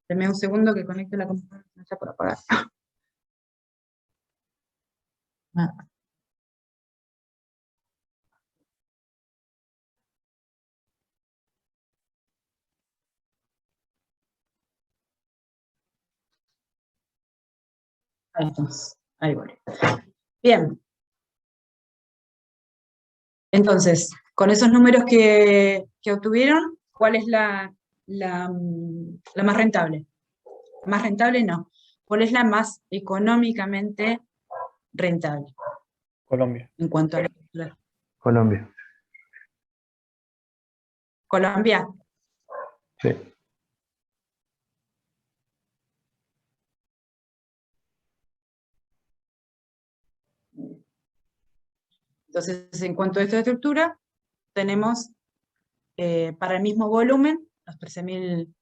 Deme un segundo que conecte la computadora, no está por apagar. Ah, ahí estamos. Ahí voy. Bien. Entonces, con esos números que obtuvieron, ¿cuál es la más rentable? Más rentable no. ¿Cuál es la más económicamente rentable Colombia. en cuanto a Colombia. Colombia? Sí. Entonces, en cuanto a esta estructura, tenemos para el mismo volumen, las 13.000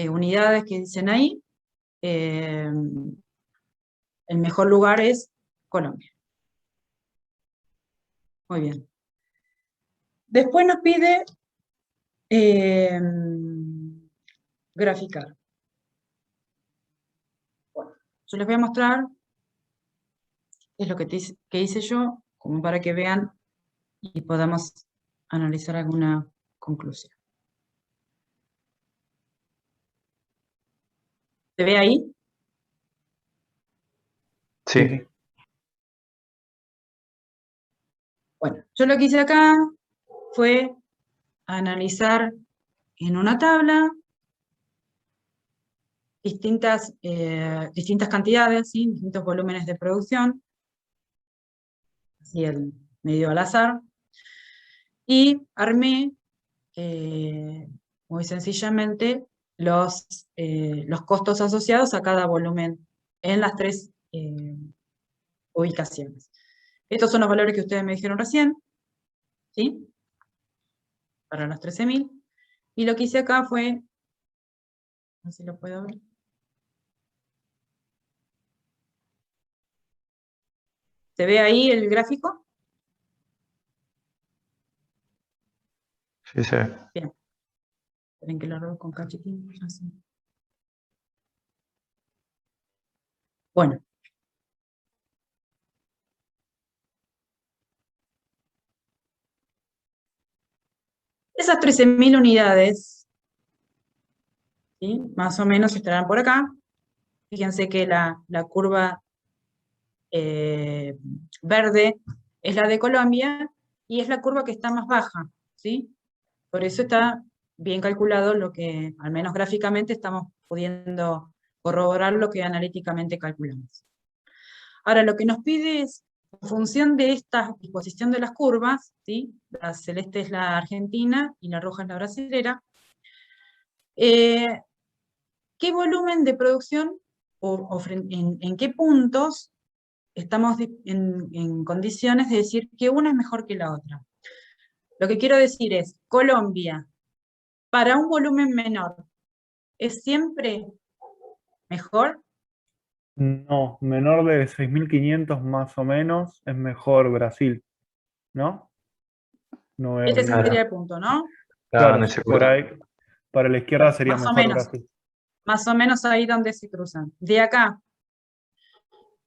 unidades que dicen ahí, el mejor lugar es Colombia. Muy bien. Después nos pide graficar. Bueno, yo les voy a mostrar qué es lo que hice yo, como para que vean y podamos analizar alguna conclusión. ¿Se ve ahí? Sí, Sí. sí. Bueno, yo lo que hice acá fue analizar en una tabla distintas cantidades, ¿sí? Distintos volúmenes de producción, así medio al azar, y armé muy sencillamente los costos asociados a cada volumen en las tres ubicaciones. Estos son los valores que ustedes me dijeron recién, ¿sí? Para los 13.000. Y lo que hice acá fue, no sé si lo puedo ver. ¿Se ve ahí el gráfico? Sí, sí. Bien. Esperen que lo hago con cachitín. Bueno. Esas 13.000 unidades, ¿sí? Más o menos estarán por acá. Fíjense que la curva verde es la de Colombia y es la curva que está más baja, ¿sí? Por eso está bien calculado lo que, al menos gráficamente, estamos pudiendo corroborar lo que analíticamente calculamos. Ahora, lo que nos pide es, en función de esta disposición de las curvas, ¿sí? La celeste es la argentina y la roja es la brasilera, ¿qué volumen de producción o en qué puntos estamos en condiciones de decir que una es mejor que la otra? Lo que quiero decir es, Colombia, para un volumen menor, ¿es siempre mejor? No, menor de 6.500 más o menos es mejor Brasil, ¿no? No veo Este bien. sería Claro. el punto, ¿no? Claro, en Claro, ese por curso. ahí, para la izquierda sería Más o mejor menos. Brasil. Más o menos ahí donde se cruzan. De acá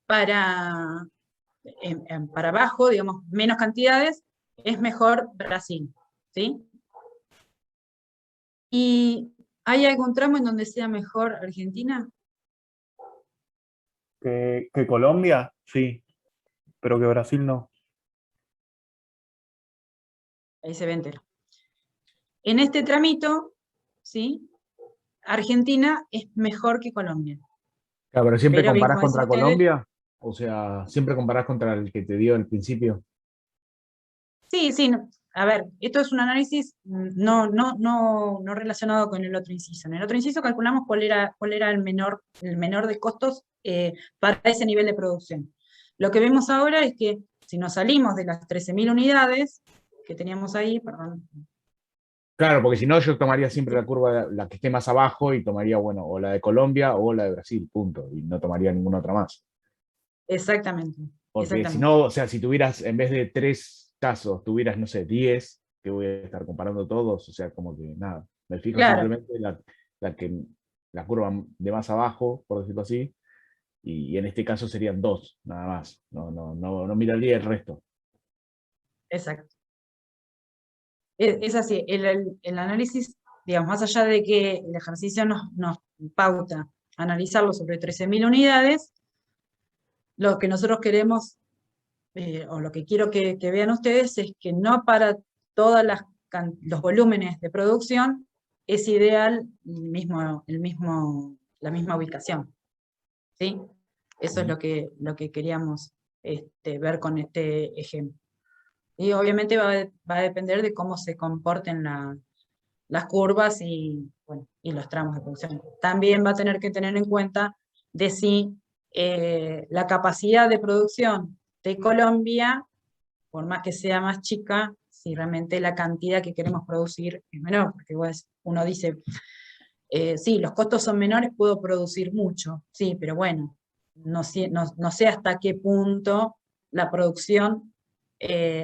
para, para abajo, digamos, menos cantidades, es mejor Brasil, ¿sí? ¿Y hay algún tramo en donde sea mejor Argentina? Que Colombia, sí, pero que Brasil no. Ahí se ve entero. En este tramito, ¿sí? Argentina es mejor que Colombia. Claro, pero siempre Pero bien, comparás como decían contra ustedes, Colombia, o sea, siempre comparás contra el que te dio al principio. sí, sí, no, a ver, esto es un análisis no relacionado con el otro inciso. En el otro inciso calculamos cuál era el menor de costos para ese nivel de producción. Lo que vemos ahora es que si nos salimos de las 13.000 unidades que teníamos ahí, perdón. Claro, porque si no yo tomaría siempre la curva, la que esté más abajo, y tomaría, bueno, o la de Colombia o la de Brasil, punto. Y no tomaría ninguna otra más. Exactamente. Porque si no, o sea, si tuvieras, en vez de 3 casos, tuvieras, no sé, 10, que voy a estar comparando todos, o sea, como que nada. Me fijo simplemente la curva de más abajo, por decirlo así, y en este caso serían 2, nada más. No miraría el resto. Exacto. Es así, el análisis, digamos, más allá de que el ejercicio nos pauta analizarlo sobre 13.000 unidades, lo que nosotros queremos, o lo que quiero que vean ustedes, es que no para todos los volúmenes de producción es ideal la misma ubicación. ¿Sí? Eso es lo que queríamos ver con este ejemplo. Y obviamente va a depender de cómo se comporten las curvas y los tramos de producción. También va a tener que tener en cuenta de si la capacidad de producción de Colombia, por más que sea más chica, si realmente la cantidad que queremos producir es menor, porque uno dice, sí, los costos son menores, puedo producir mucho, sí, pero bueno, no sé hasta qué punto la producción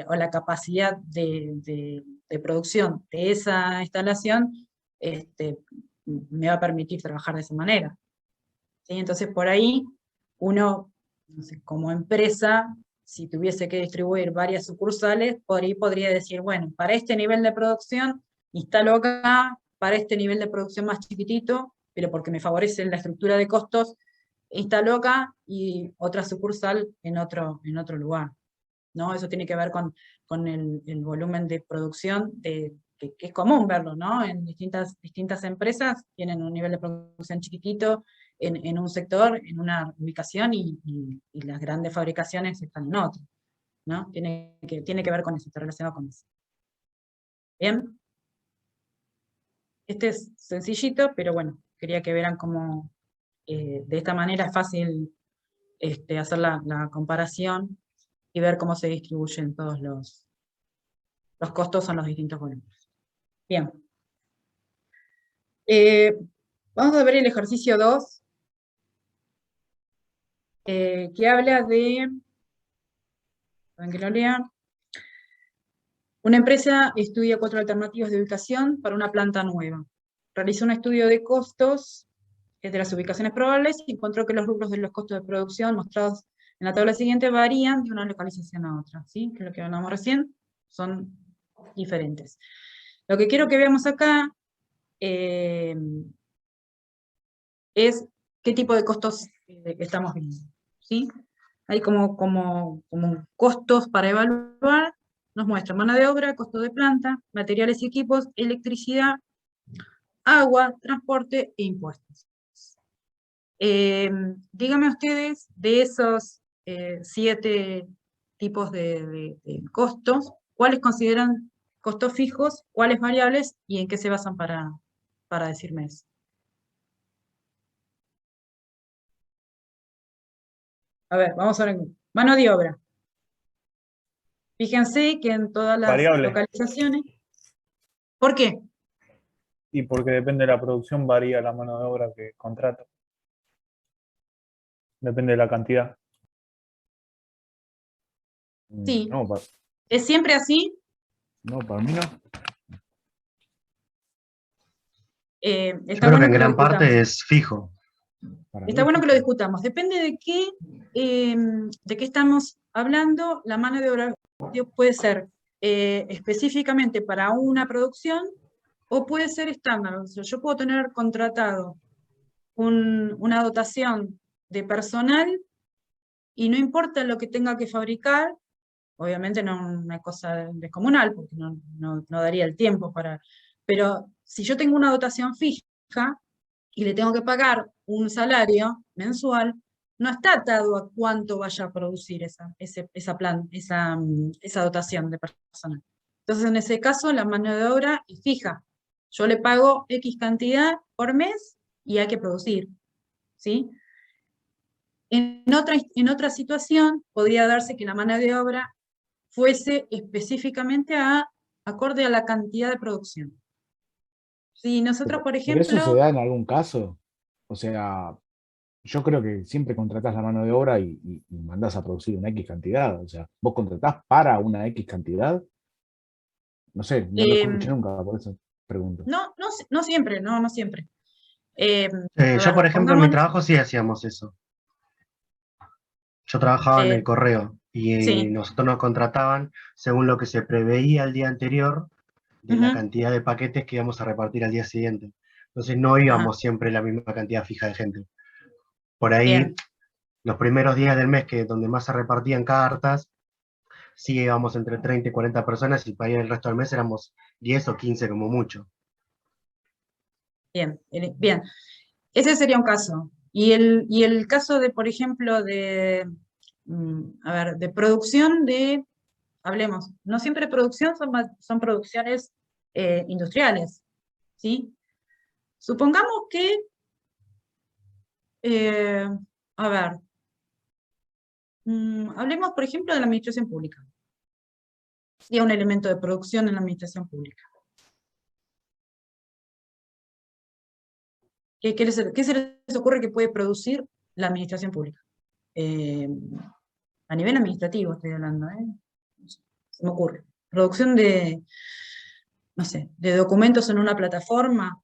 o la capacidad de producción de esa instalación me va a permitir trabajar de esa manera. ¿Sí? Entonces, por ahí, uno, no sé, como empresa, si tuviese que distribuir varias sucursales, por ahí podría decir, bueno, para este nivel de producción, instalo acá, para este nivel de producción más chiquitito, pero porque me favorece la estructura de costos, instalo acá y otra sucursal en otro lugar. ¿No? Eso tiene que ver con el volumen de producción, que es común verlo, ¿no? En distintas empresas tienen un nivel de producción chiquitito en un sector, en una ubicación, y las grandes fabricaciones están en otro, ¿no? Tiene que ver con eso, está relacionado con eso. ¿Bien? Este es sencillito, pero bueno, quería que vieran cómo de esta manera es fácil hacer la comparación y ver cómo se distribuyen todos los costos en los distintos volúmenes. Bien. Vamos a ver el ejercicio 2, que habla de, para que lo lean, una empresa estudia 4 alternativas de ubicación para una planta nueva. Realizó un estudio de costos de las ubicaciones probables y encontró que los rubros de los costos de producción mostrados en la tabla siguiente varían de una localización a otra, ¿sí? Que es lo que hablamos recién, son diferentes. Lo que quiero que veamos acá es qué tipo de costos estamos viendo, ¿sí? Hay como costos para evaluar, nos muestra mano de obra, costo de planta, materiales y equipos, electricidad, agua, transporte e impuestos. Díganme ustedes, de esos 7 tipos de costos, ¿cuáles consideran costos fijos, cuáles variables y en qué se basan para decirme eso? A ver, vamos a ver. Mano de obra. Fíjense que en todas las Variable. localizaciones. ¿Por qué? Y porque depende de la producción, varía la mano de obra que contrato. Depende de la cantidad. Sí. No, ¿Es siempre así? no, para mí no. Yo creo que en gran parte es fijo. Está bueno que lo discutamos. Depende de qué estamos hablando. La mano de obra puede ser específicamente para una producción o puede ser estándar. O sea, yo puedo tener contratado una dotación de personal y no importa lo que tenga que fabricar, obviamente no una cosa descomunal, porque no daría el tiempo para... Pero si yo tengo una dotación fija y le tengo que pagar un salario mensual, no está atado a cuánto vaya a producir esa dotación de personal. Entonces, en ese caso, la mano de obra es fija. Yo le pago X cantidad por mes y hay que producir, ¿sí? En otra situación, podría darse que la mano de obra fuese específicamente acorde a la cantidad de producción. Si nosotros, por Pero eso se ejemplo... da en algún caso. O sea, yo creo que siempre contratás la mano de obra y mandás a producir una X cantidad. O sea, vos contratás para una X cantidad. No sé, no lo escuché nunca, por eso pregunto. No siempre, no siempre. A Yo, por ver, ejemplo, en mi pongámonos... trabajo sí hacíamos eso. Yo trabajaba en el correo y sí. nosotros nos contrataban según lo que se preveía el día anterior de la Ujú, cantidad de paquetes que íbamos a repartir al día siguiente. Entonces no ajá, íbamos siempre la misma cantidad fija de gente. Por ahí, bien, los primeros días del mes, que donde más se repartían cartas, sí íbamos entre 30 y 40 personas y para ahí el resto del mes éramos 10 o 15 como mucho. bien. Ese sería un caso. Y el caso de, por ejemplo, a ver, de producción hablemos, no siempre producción son producciones industriales, ¿sí? Supongamos que, eh, a ver, hablemos, por ejemplo, de la administración pública. Sería un elemento de producción en la administración pública. ¿Qué se les ocurre que puede producir la administración pública? A nivel administrativo estoy hablando, ¿eh? No sé, se me ocurre. Producción de, no sé, de documentos en una plataforma.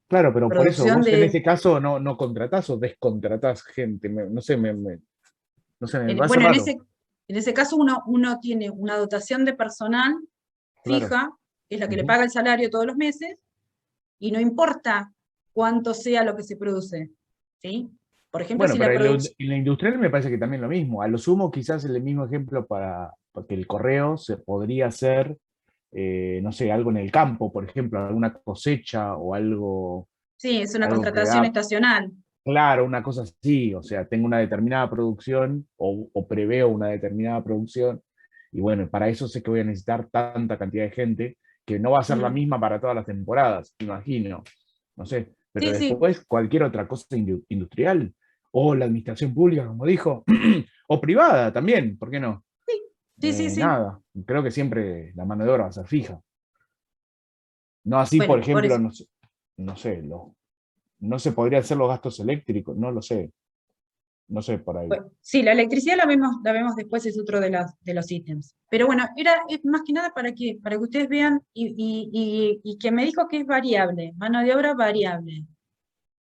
Claro, pero por eso Producción vos en de... ese caso no contratás o descontratás gente. No sé, no sé, me parece Bueno, en raro. ese caso uno tiene una dotación de personal Claro. fija, que es la que le Ujú. paga el salario todos los meses, y no importa cuánto sea lo que se produce, ¿sí? Por ejemplo, Bueno, si pero la en producción... la industrial me parece que también lo mismo. A lo sumo, quizás el mismo ejemplo porque el correo se podría hacer, no sé, algo en el campo, por ejemplo, alguna cosecha o Sí, es una algo que contratación da, estacional. claro, una cosa así. O sea, tengo una determinada producción o preveo una determinada producción. Y bueno, para eso sé que voy a necesitar tanta cantidad de gente que no va a ser la Ujú. misma para todas las temporadas, imagino. No sé. Pero Sí, sí, después, cualquier otra cosa industrial o la administración pública, como dijo, o privada también, ¿por qué no? sí, sí, sí. Nada, creo que siempre la mano de obra va a ser fija. No así, por Bueno, por ejemplo, eso. no sé, no se podrían hacer los gastos eléctricos, no lo sé, no sé por ahí. Bueno, sí, la electricidad la vemos después, es otro de los ítems. Pero bueno, es más que nada para que ustedes vean y que me dijo que es variable, mano de obra variable.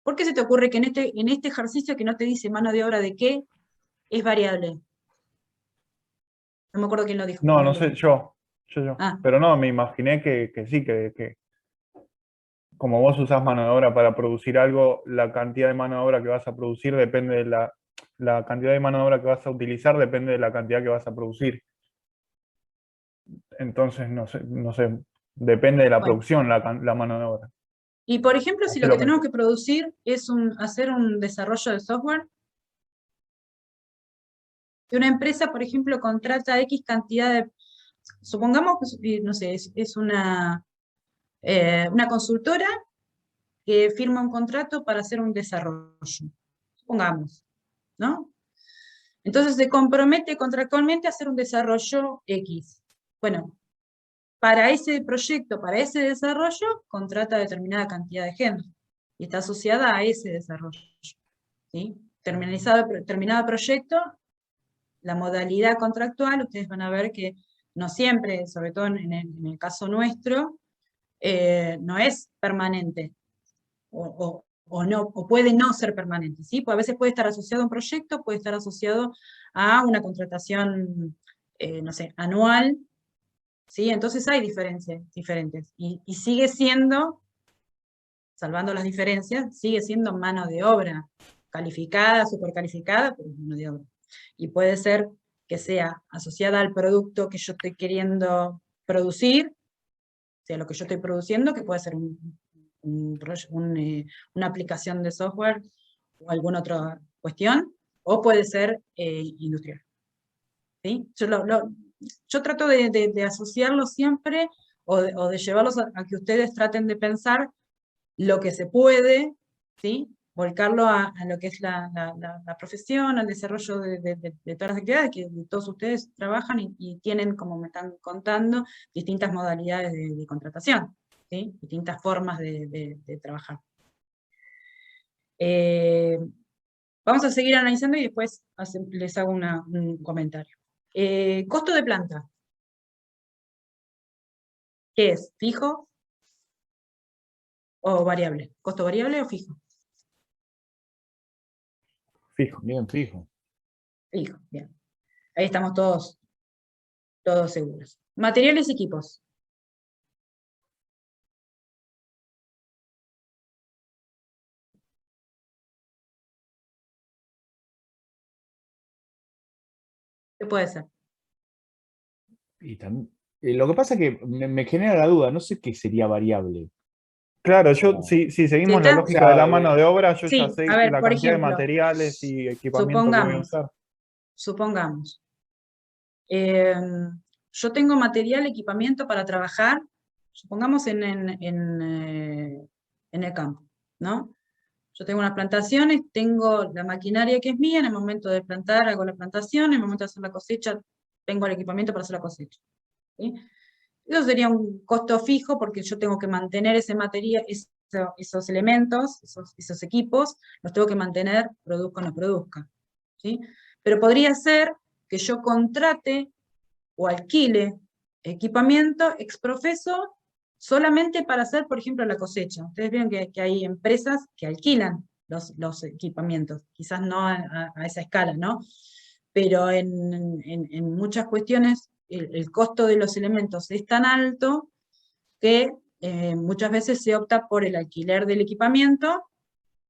¿Por qué se te ocurre que en este ejercicio que no te dice mano de obra de qué, es variable? No me acuerdo quién lo dijo, pero No, no no lo sé, dijo. yo. Ah, Pero no, me imaginé que sí, que como vos usás mano de obra para producir algo, la cantidad de mano de obra que vas a producir depende de la cantidad de mano de obra que vas a utilizar, depende de la cantidad que vas a producir. Entonces, no sé, depende de la bueno. producción la mano de obra. Y por ejemplo, si Así lo que lo tenemos pensé. que producir es hacer un desarrollo de software, que una empresa, por ejemplo, contrata X cantidad de, supongamos que, no sé, es una consultora que firma un contrato para hacer un desarrollo, supongamos, ¿no? Entonces se compromete contractualmente a hacer un desarrollo X. Bueno, para ese proyecto, para ese desarrollo, contrata determinada cantidad de gente y está asociada a ese desarrollo, ¿sí? Terminado proyecto, la modalidad contractual, ustedes van a ver que no siempre, sobre todo en el caso nuestro, no es permanente, o puede no ser permanente, ¿sí? Pues a veces puede estar asociado a un proyecto, puede estar asociado a una contratación, no sé, anual, ¿sí? Entonces hay diferencias diferentes, y sigue siendo, salvando las diferencias, sigue siendo mano de obra, calificada, supercalificada, pero es mano de obra. Y puede ser que sea asociada al producto que yo estoy queriendo producir, o sea, lo que yo estoy produciendo, que puede ser una aplicación de software o alguna otra cuestión, o puede ser industrial. ¿Sí? Yo yo trato de asociarlo siempre o de llevarlos a que ustedes traten de pensar lo que se puede, ¿sí? Volcarlo a lo que es la profesión, al desarrollo de todas las actividades que todos ustedes trabajan y tienen, como me están contando, distintas modalidades de contratación, ¿sí? Distintas formas de trabajar. Vamos a seguir analizando y después les hago un comentario. Costo de planta. ¿Qué es? ¿Fijo o variable? ¿Costo variable o fijo? Fijo. Bien, fijo. Fijo, bien. Ahí estamos todos seguros. Materiales y equipos. ¿Qué puede ser? Y lo que pasa es que me genera la duda, no sé qué sería variable. Claro, No. si Si seguimos la está, lógica de la mano de obra, yo sí, ya sé a ver, la por cantidad de ejemplo, materiales y equipamiento que voy a usar. supongamos, eh, yo tengo material, equipamiento para trabajar, supongamos en el campo, ¿no? Yo tengo unas plantaciones, tengo la maquinaria que es mía, en el momento de plantar hago la plantación, en el momento de hacer la cosecha tengo el equipamiento para hacer la cosecha, ¿sí? Eso sería un costo fijo porque yo tengo que mantener ese material, esos elementos, esos equipos, los tengo que mantener, produzca o no produzca, ¿sí? Pero podría ser que yo contrate o alquile equipamiento exprofeso solamente para hacer, por ejemplo, la cosecha. Ustedes ven que hay empresas que alquilan los equipamientos, quizás no a esa escala, ¿no? Pero en muchas cuestiones el costo de los elementos es tan alto que muchas veces se opta por el alquiler del equipamiento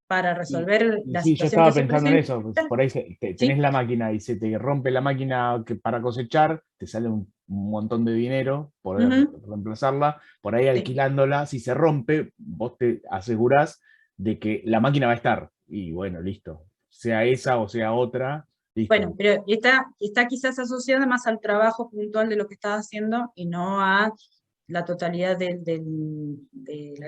para resolver Y la sí, yo situación que estaba se pensando en presenta. eso, pues, por ahí tenés ¿Sí? la máquina y se te rompe la máquina para cosechar, te sale un montón de dinero poder Ujú, reemplazarla, por ahí sí. alquilándola, si se rompe, vos te asegurás de que la máquina va a estar, y bueno, listo, sea esa o sea otra, Bueno, listo. pero está quizás asociada más al trabajo puntual de lo que estás haciendo y no a la totalidad de la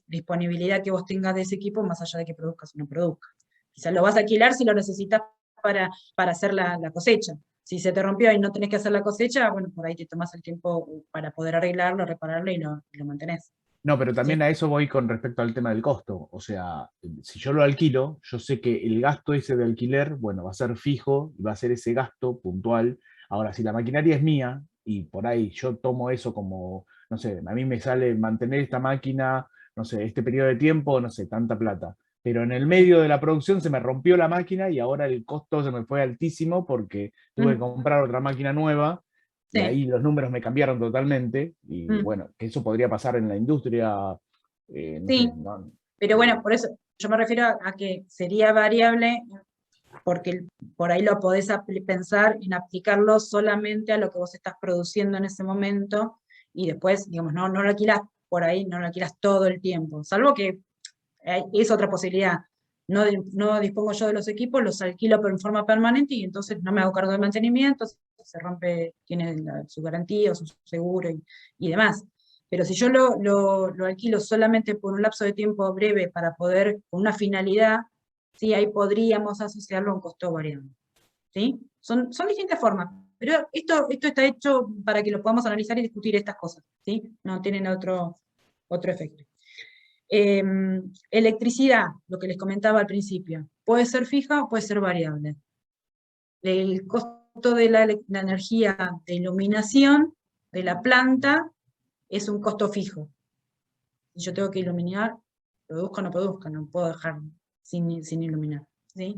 disponibilidad que vos tengas de ese equipo, más allá de que produzcas o no produzcas. Quizás lo vas a alquilar si lo necesitas para hacer la cosecha. Si se te rompió y no tenés que hacer la cosecha, bueno, por ahí te tomás el tiempo para poder arreglarlo, repararlo y lo mantenés. No, pero ¿Sí? también a eso voy con respecto al tema del costo. O sea, si yo lo alquilo, yo sé que el gasto ese de alquiler, bueno, va a ser fijo y va a ser ese gasto puntual. Ahora, si la maquinaria es mía y por ahí yo tomo eso como, no sé, a mí me sale mantener esta máquina, no sé, este periodo de tiempo, no sé, tanta plata. Pero en el medio de la producción se me rompió la máquina y ahora el costo se me fue altísimo porque tuve que Mm, comprar otra máquina nueva y sí. ahí los números me cambiaron totalmente, y Mm, bueno, que eso podría pasar en la industria, no sé, sí. no, Pero bueno, por eso yo me refiero a que sería variable porque por ahí lo podés pensar en aplicarlo solamente a lo que vos estás produciendo en ese momento y después, digamos, no lo alquilás por ahí, no lo alquilás todo el tiempo, salvo que es otra posibilidad. No dispongo yo de los equipos, los alquilo pero en forma permanente y entonces no me hago cargo de mantenimiento, se rompe, tiene su garantía o su seguro y demás. Pero si yo lo alquilo solamente por un lapso de tiempo breve para poder, con una finalidad, sí, ahí podríamos asociarlo a un costo variable. ¿Sí? Son distintas formas, pero esto está hecho para que lo podamos analizar y discutir estas cosas, ¿sí? No tienen otro efecto. Electricidad, lo que les comentaba al principio, puede ser fija o puede ser variable. El costo de la energía de iluminación de la planta es un costo fijo. Si yo tengo que iluminar, produzca o no produzca, no puedo dejar sin iluminar, ¿sí?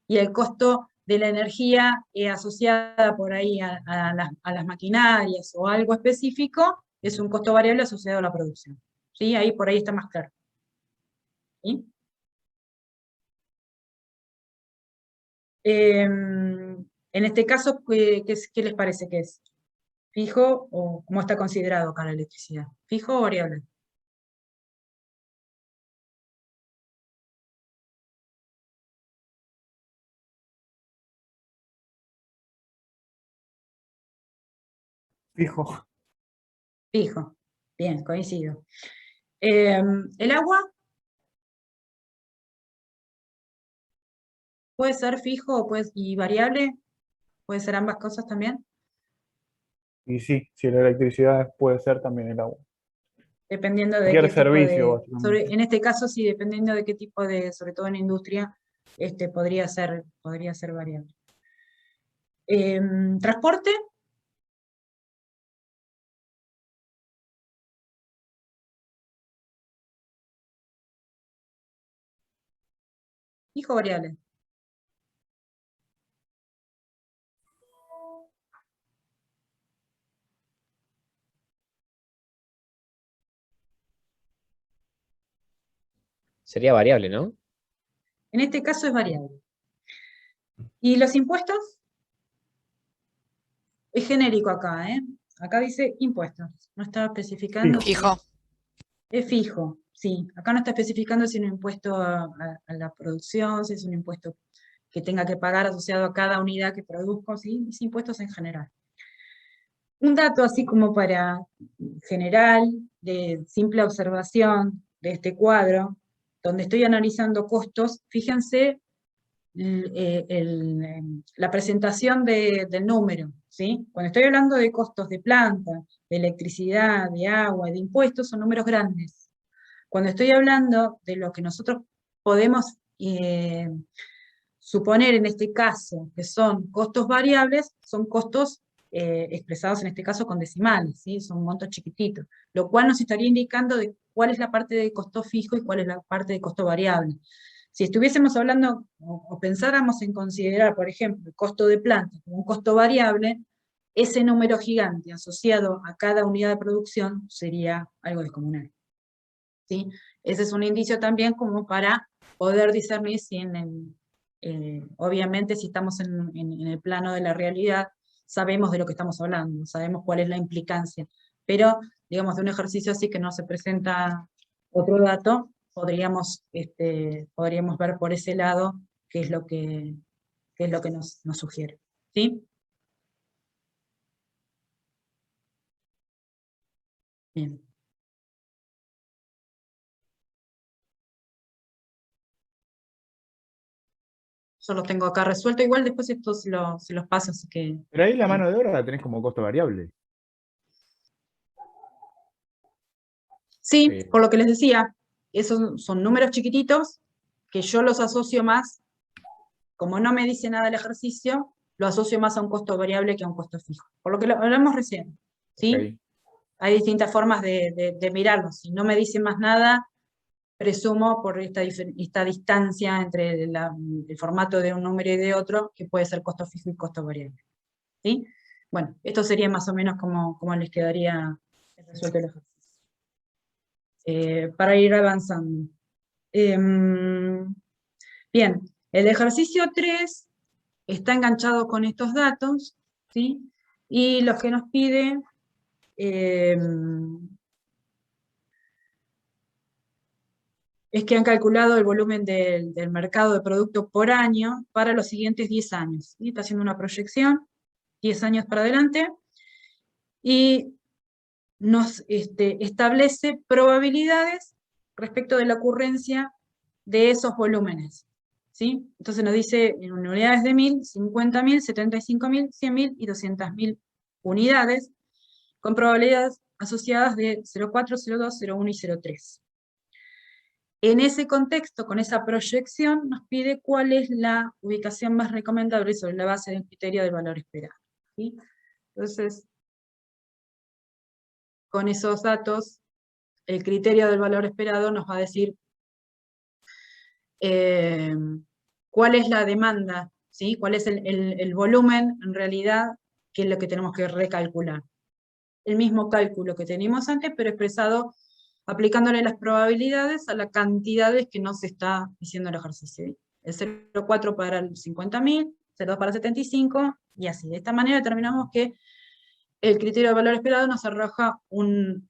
Y el costo de la energía asociada por ahí a las maquinarias o algo específico es un costo variable asociado a la producción, ¿sí? Ahí por ahí está más claro, ¿sí? En este caso, ¿qué les parece que es? ¿Fijo o cómo está considerado acá la electricidad? ¿Fijo o variable? Fijo. Fijo. Bien, coincido. ¿El agua? ¿Puede ser fijo y variable? ¿Puede ser ambas cosas también? Y sí, si la electricidad puede ser también el agua. Dependiendo de Cualquier qué tipo servicio, básicamente. en este caso sí, dependiendo de qué tipo sobre todo en industria, podría ser variable. ¿Transporte? Fijo o variable. Sería variable, ¿no? En este caso es variable. ¿Y los impuestos? Es genérico acá, ¿eh? Acá dice impuestos. No está especificando. Fijo. Es fijo, sí. Acá no está especificando si es un impuesto a la producción, si es un impuesto que tenga que pagar asociado a cada unidad que produzco, ¿sí? Es impuestos en general. Un dato así como para general, de simple observación de este cuadro, donde estoy analizando costos, fíjense la presentación del número, ¿sí? Cuando estoy hablando de costos de planta, de electricidad, de agua, de impuestos, son números grandes. Cuando estoy hablando de lo que nosotros podemos suponer en este caso, que son costos variables, son costos expresados en este caso con decimales, ¿sí? Son montos chiquititos, lo cual nos estaría indicando de cuál es la parte de costo fijo y cuál es la parte de costo variable. Si estuviésemos hablando o pensáramos en considerar, por ejemplo, el costo de planta como un costo variable, ese número gigante asociado a cada unidad de producción sería algo descomunal, ¿sí? Ese es un indicio también como para poder discernir si obviamente si estamos en el plano de la realidad, sabemos de lo que estamos hablando, sabemos cuál es la implicancia, pero digamos de un ejercicio así que no se presenta otro dato, podríamos ver por ese lado qué es lo que nos sugiere, ¿sí? Bien. Yo lo tengo acá resuelto, igual después esto se los paso, así que... Pero ahí la mano de obra la tenés como costo variable. Sí, Eh, por lo que les decía, esos son números chiquititos que yo los asocio más, como no me dice nada el ejercicio, lo asocio más a un costo variable que a un costo fijo. Por lo que lo hablamos recién, ¿sí? ok. Hay distintas formas de mirarlo. Si no me dice más nada, presumo por esta distancia entre el formato de un número y de otro, que puede ser costo fijo y costo variable, ¿sí? Bueno, esto sería más o menos como les quedaría resuelto el ejercicio. Para ir avanzando. Bien, el ejercicio 3 está enganchado con estos datos, ¿sí? Y lo que nos pide es que han calculado el volumen del mercado de producto por año para los siguientes 10 años. ¿Sí? Está haciendo una proyección, 10 años para adelante, y nos establece probabilidades respecto de la ocurrencia de esos volúmenes, ¿sí? Entonces nos dice en unidades de 1000, 50.000, 75.000, 100.000 y 200.000 unidades, con probabilidades asociadas de 0,4, 0,2, 0,1 y 0,3. En ese contexto, con esa proyección, nos pide cuál es la ubicación más recomendable sobre la base del criterio del valor esperado, ¿sí? Entonces, con esos datos, el criterio del valor esperado nos va a decir cuál es la demanda, ¿sí? Cuál es el volumen, en realidad, que es lo que tenemos que recalcular. El mismo cálculo que teníamos antes, pero expresado aplicándole las probabilidades a las cantidades que nos está diciendo el ejercicio, ¿sí? El 0,4 para el 50.000, 0,2 para el 75, y así. De esta manera determinamos que el criterio de valor esperado nos arroja un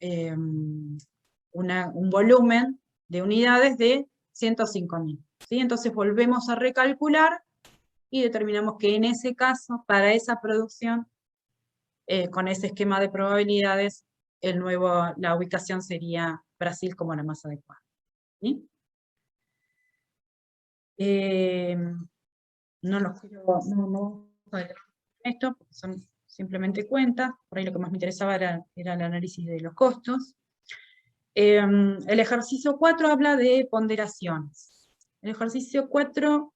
volumen de unidades de 105.000. ¿Sí? Entonces volvemos a recalcular y determinamos que en ese caso, para esa producción, con ese esquema de probabilidades, la ubicación sería Brasil como la más adecuada. ¿Sí? No los quiero, no esto, porque son simplemente cuentas, por ahí lo que más me interesaba era el análisis de los costos. El ejercicio 4 habla de ponderaciones. El ejercicio 4,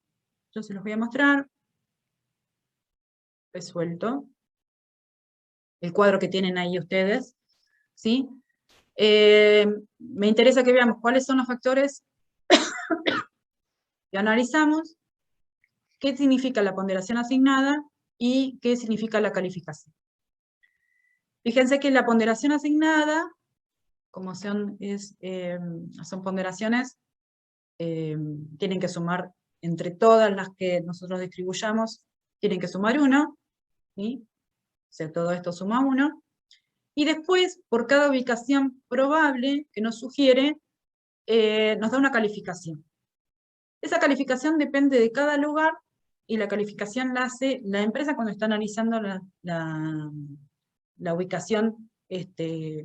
yo se los voy a mostrar, resuelto, el cuadro que tienen ahí ustedes, ¿sí? Me interesa que veamos cuáles son los factores que analizamos, qué significa la ponderación asignada y qué significa la calificación. Fíjense que la ponderación asignada, como son ponderaciones, tienen que sumar entre todas las que nosotros distribuyamos, tienen que sumar 1, ¿sí? O sea, todo esto suma 1. Y después, por cada ubicación probable que nos sugiere, nos da una calificación. Esa calificación depende de cada lugar y la calificación la hace la empresa cuando está analizando la ubicación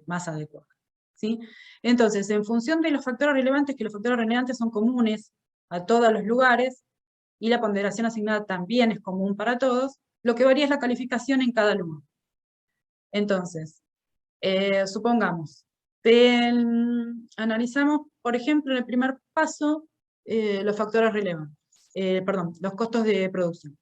más adecuada. ¿Sí? Entonces, en función de los factores relevantes, que los factores relevantes son comunes a todos los lugares, y la ponderación asignada también es común para todos, lo que varía es la calificación en cada lugar. Entonces, supongamos, analizamos, por ejemplo, en el primer paso, los factores relevantes, los costos de producción.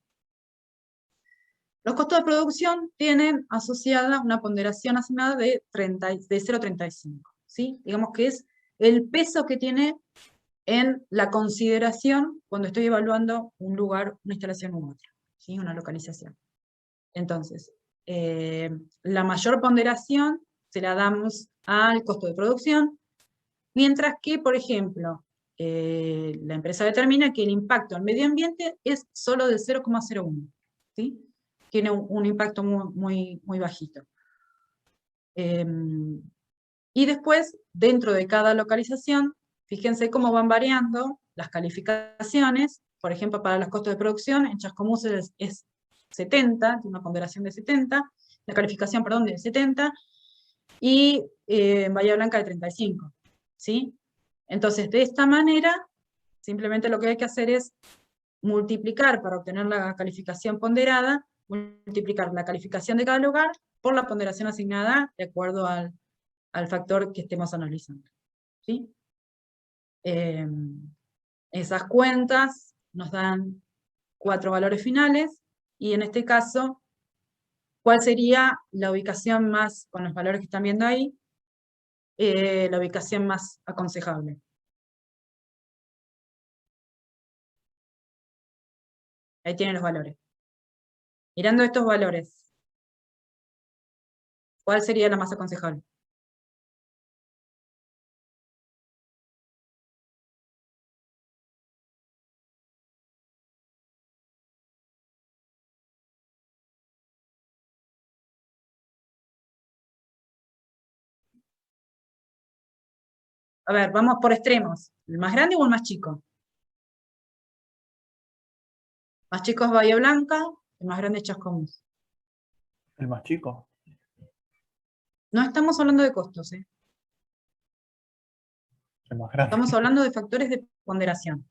Los costos de producción tienen asociada una ponderación asignada de 0,35, ¿sí? Digamos que es el peso que tiene en la consideración cuando estoy evaluando un lugar, una instalación u otra, ¿sí? Una localización. Entonces, la mayor ponderación se la damos al costo de producción, mientras que, por ejemplo, la empresa determina que el impacto al medio ambiente es solo de 0,01, ¿sí? Tiene un impacto muy bajito. Y después, dentro de cada localización, fíjense cómo van variando las calificaciones. Por ejemplo, para los costos de producción, en Chascomús es 70, tiene una ponderación de 70, la calificación, perdón, de 70, y en Bahía Blanca de 35, ¿sí? Entonces, de esta manera, simplemente lo que hay que hacer es multiplicar para obtener la calificación ponderada, multiplicar la calificación de cada lugar por la ponderación asignada de acuerdo al factor que estemos analizando, ¿sí? Esas cuentas nos dan 4 valores finales, y en este caso, ¿cuál sería la ubicación más, con los valores que están viendo ahí, la ubicación más aconsejable? Ahí tienen los valores. Mirando estos valores, ¿cuál sería la más aconsejable? A ver, vamos por extremos. ¿El más grande o el más chico? Más chico es Bahía Blanca, el más grande es Chascomús. El más chico. No estamos hablando de costos, ¿eh? El más grande. Estamos hablando de factores de ponderación.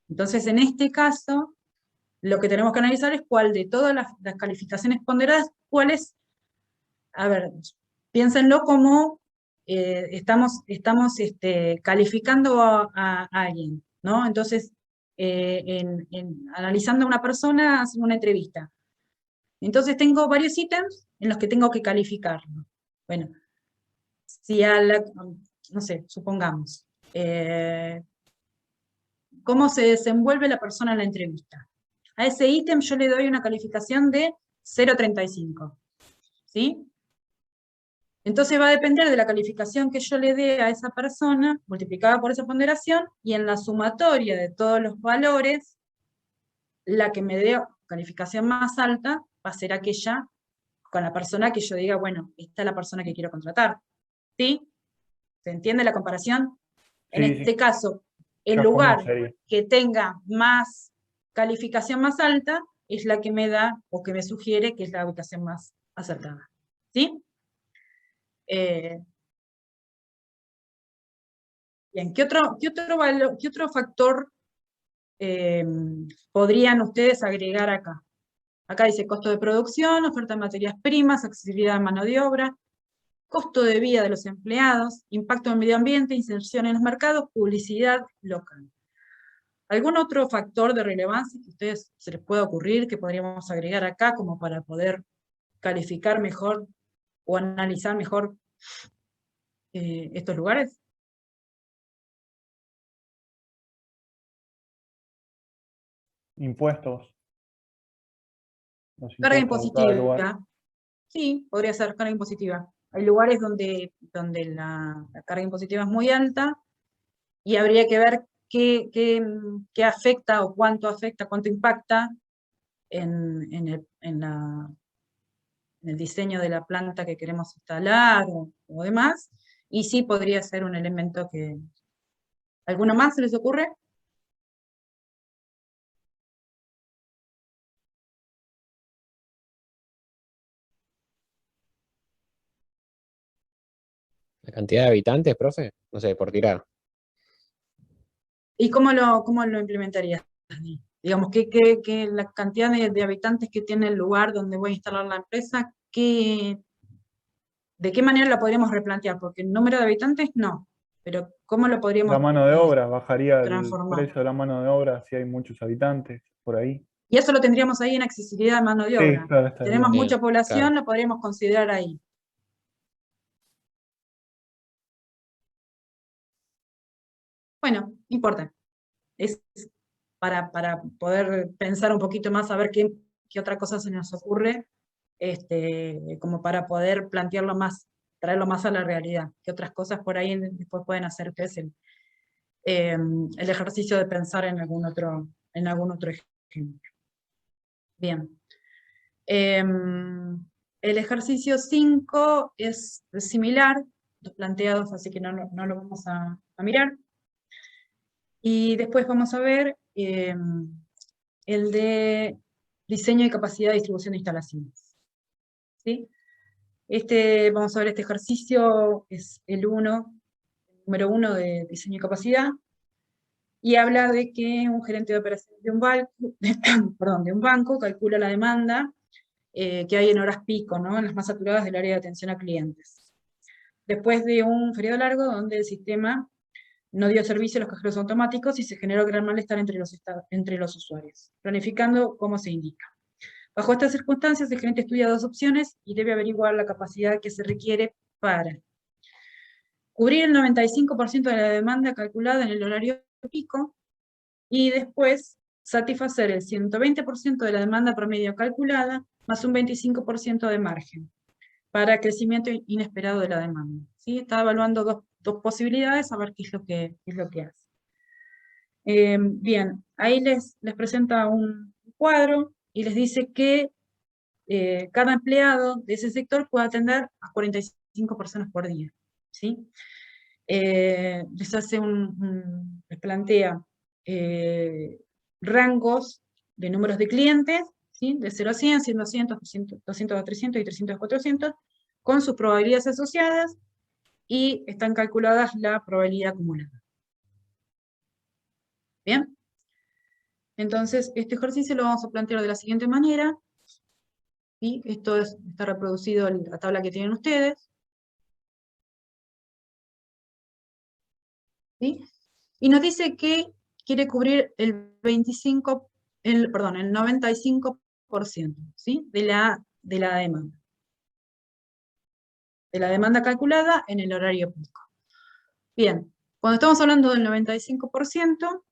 Entonces, en este caso, lo que tenemos que analizar es cuál de todas las calificaciones ponderadas, cuál es, a ver, piénsenlo como estamos calificando a alguien, ¿no? Entonces, analizando a una persona, haciendo una entrevista. Entonces tengo varios ítems en los que tengo que calificarlo. Bueno, si no sé, supongamos, cómo se desenvuelve la persona en la entrevista. A ese ítem yo le doy una calificación de 0,35, ¿sí? Entonces va a depender de la calificación que yo le dé a esa persona, multiplicada por esa ponderación, y en la sumatoria de todos los valores, la que me dé calificación más alta va a ser aquella con la persona que yo diga, bueno, esta es la persona que quiero contratar. ¿Sí? ¿Se entiende la comparación? En este caso, el lugar que tenga más calificación más alta es la que me da o que me sugiere que es la ubicación más acertada. ¿sí? Bien, ¿qué otro factor podrían ustedes agregar acá? Acá dice costo de producción, oferta de materias primas, accesibilidad a mano de obra, costo de vida de los empleados, impacto en el medio ambiente, inserción en los mercados, publicidad local. ¿Algún otro factor de relevancia que a ustedes se les pueda ocurrir que podríamos agregar acá como para poder calificar mejor o analizar mejor estos lugares? Impuestos. Los Carga impuestos de cada lugar. impositiva. Sí, podría ser carga impositiva. Hay lugares donde la carga impositiva es muy alta y habría que ver qué afecta o cuánto afecta, cuánto impacta en el diseño de la planta que queremos instalar o demás. Y sí podría ser un elemento que... ¿Alguno más se les ocurre? ¿La cantidad de habitantes, profe? No sé, por tirar. ¿Y cómo lo implementarías, Dani? Digamos, la cantidad de habitantes que tiene el lugar donde voy a instalar la empresa, ¿de qué manera la podríamos replantear? Porque el número de habitantes no, pero ¿cómo lo podríamos La mano de obra, bajaría el transformar? precio de la mano de obra si hay muchos habitantes por ahí. Y eso lo tendríamos ahí en accesibilidad de mano de Sí, obra. claro, estaría. Tenemos Bien, mucha población, claro. lo podríamos considerar ahí. Bueno, no importa. Es para poder pensar un poquito más, a ver qué otra cosa se nos ocurre, como para poder plantearlo más, traerlo más a la realidad. ¿Qué otras cosas por ahí después pueden hacer ustedes el ejercicio de pensar en algún otro ejemplo? Bien. El ejercicio 5 es similar, los planteados, así que no lo vamos a mirar. Y después vamos a ver el de diseño y capacidad de distribución de instalaciones. ¿Sí? Vamos a ver este ejercicio, es el número 1 de diseño y capacidad, y habla de que un gerente de operaciones de un banco calcula la demanda que hay en horas pico, ¿no? En las más saturadas del área de atención a clientes. Después de un feriado largo donde el sistema no dio servicio a los cajeros automáticos y se generó gran malestar entre los usuarios, planificando cómo se indica. Bajo estas circunstancias, el gerente estudia 2 opciones y debe averiguar la capacidad que se requiere para cubrir el 95% de la demanda calculada en el horario pico y después satisfacer el 120% de la demanda promedio calculada más un 25% de margen para crecimiento inesperado de la demanda. ¿Sí? Está evaluando dos posibilidades, a ver qué es lo que hace. Bien, ahí les presenta un cuadro y les dice que cada empleado de ese sector puede atender a 45 personas por día. ¿Sí? Les plantea rangos de números de clientes, ¿sí? De 0 a 100, 100 a 200, 200 a 300 y 300 a 400, con sus probabilidades asociadas, y están calculadas la probabilidad acumulada. ¿Bien? Entonces, este ejercicio lo vamos a plantear de la siguiente manera. ¿Sí? Esto está reproducido en la tabla que tienen ustedes. ¿Sí? Y nos dice que quiere cubrir el 95%, el 95%, ¿sí? de la demanda. De la demanda calculada en el horario pico. Bien, cuando estamos hablando del 95%,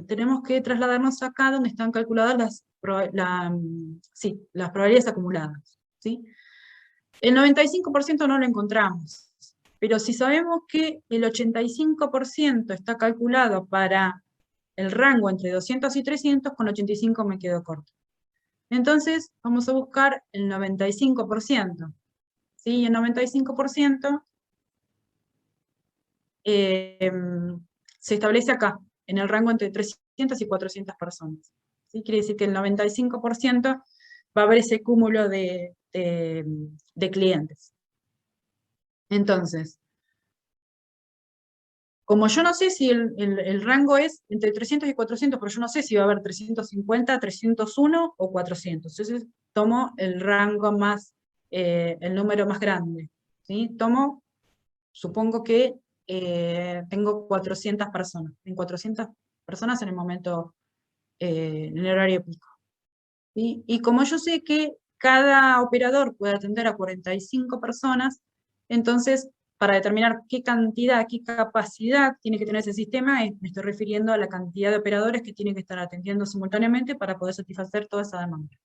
tenemos que trasladarnos acá donde están calculadas las probabilidades acumuladas. ¿Sí? El 95% no lo encontramos, pero si sabemos que el 85% está calculado para el rango entre 200 y 300, con 85 me quedo corto. Entonces, vamos a buscar el 95%. ¿Sí? El 95% se establece acá, en el rango entre 300 y 400 personas. ¿Sí? Quiere decir que el 95% va a haber ese cúmulo de de clientes. Entonces, como yo no sé si el rango es entre 300 y 400, pero yo no sé si va a haber 350, 301 o 400. Entonces tomo el rango más, el número más grande, ¿sí? Supongo que tengo 400 personas. En 400 personas en el momento, en el horario pico. ¿Sí? Y como yo sé que cada operador puede atender a 45 personas, entonces, para determinar qué cantidad, qué capacidad tiene que tener ese sistema, me estoy refiriendo a la cantidad de operadores que tienen que estar atendiendo simultáneamente para poder satisfacer toda esa demanda.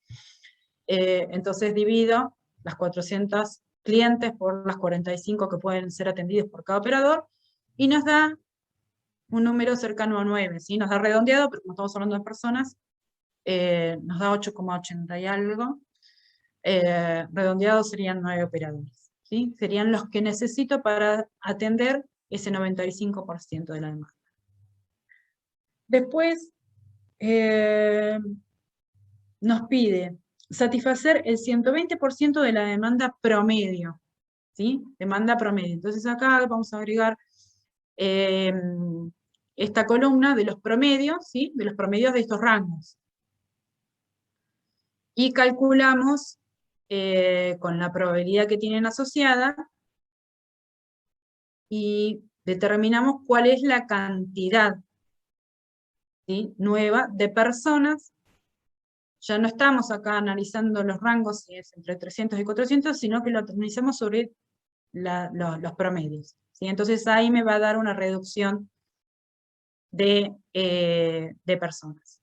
Entonces divido las 400 clientes por las 45 que pueden ser atendidos por cada operador, y nos da un número cercano a 9, ¿sí? Nos da redondeado, pero como estamos hablando de personas, nos da 8,80 y algo. Redondeado serían 9 operadores, ¿sí? Serían los que necesito para atender ese 95% de la demanda. Después, nos pide satisfacer el 120% de la demanda promedio, ¿sí? Demanda promedio. Entonces acá vamos a agregar esta columna de los promedios, ¿sí? De los promedios de estos rangos. Y calculamos con la probabilidad que tienen asociada, y determinamos cuál es la cantidad, ¿sí? Nueva de personas. Ya no estamos acá analizando los rangos, si es entre 300 y 400, sino que lo analizamos sobre los promedios, ¿sí? Entonces ahí me va a dar una reducción de personas,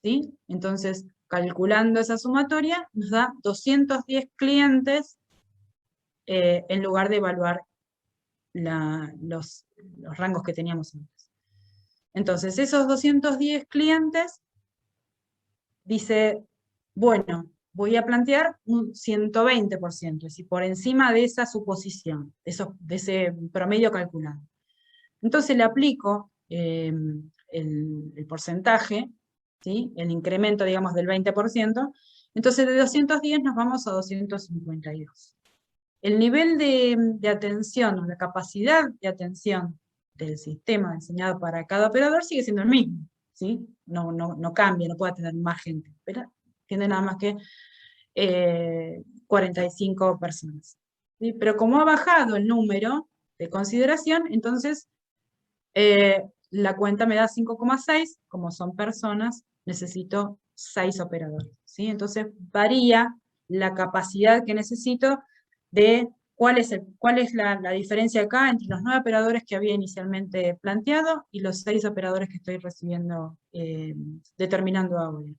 ¿sí? Entonces, calculando esa sumatoria, nos da 210 clientes en lugar de evaluar los rangos que teníamos antes. Entonces, esos 210 clientes, dice, bueno, voy a plantear un 120%, es decir, por encima de esa suposición, de ese promedio calculado. Entonces le aplico el porcentaje, ¿sí? El incremento, digamos, del 20%, entonces de 210 nos vamos a 252. El nivel de atención, o la capacidad de atención del sistema diseñado para cada operador sigue siendo el mismo, ¿sí? No cambia, no puede atender más gente, pero tiene nada más que 45 personas, ¿sí? Pero como ha bajado el número de consideración, entonces la cuenta me da 5,6, como son personas, necesito 6 operadores, ¿sí? Entonces varía la capacidad que necesito de cuál es la diferencia acá entre los 9 operadores que había inicialmente planteado y los 6 operadores que estoy recibiendo, determinando ahora.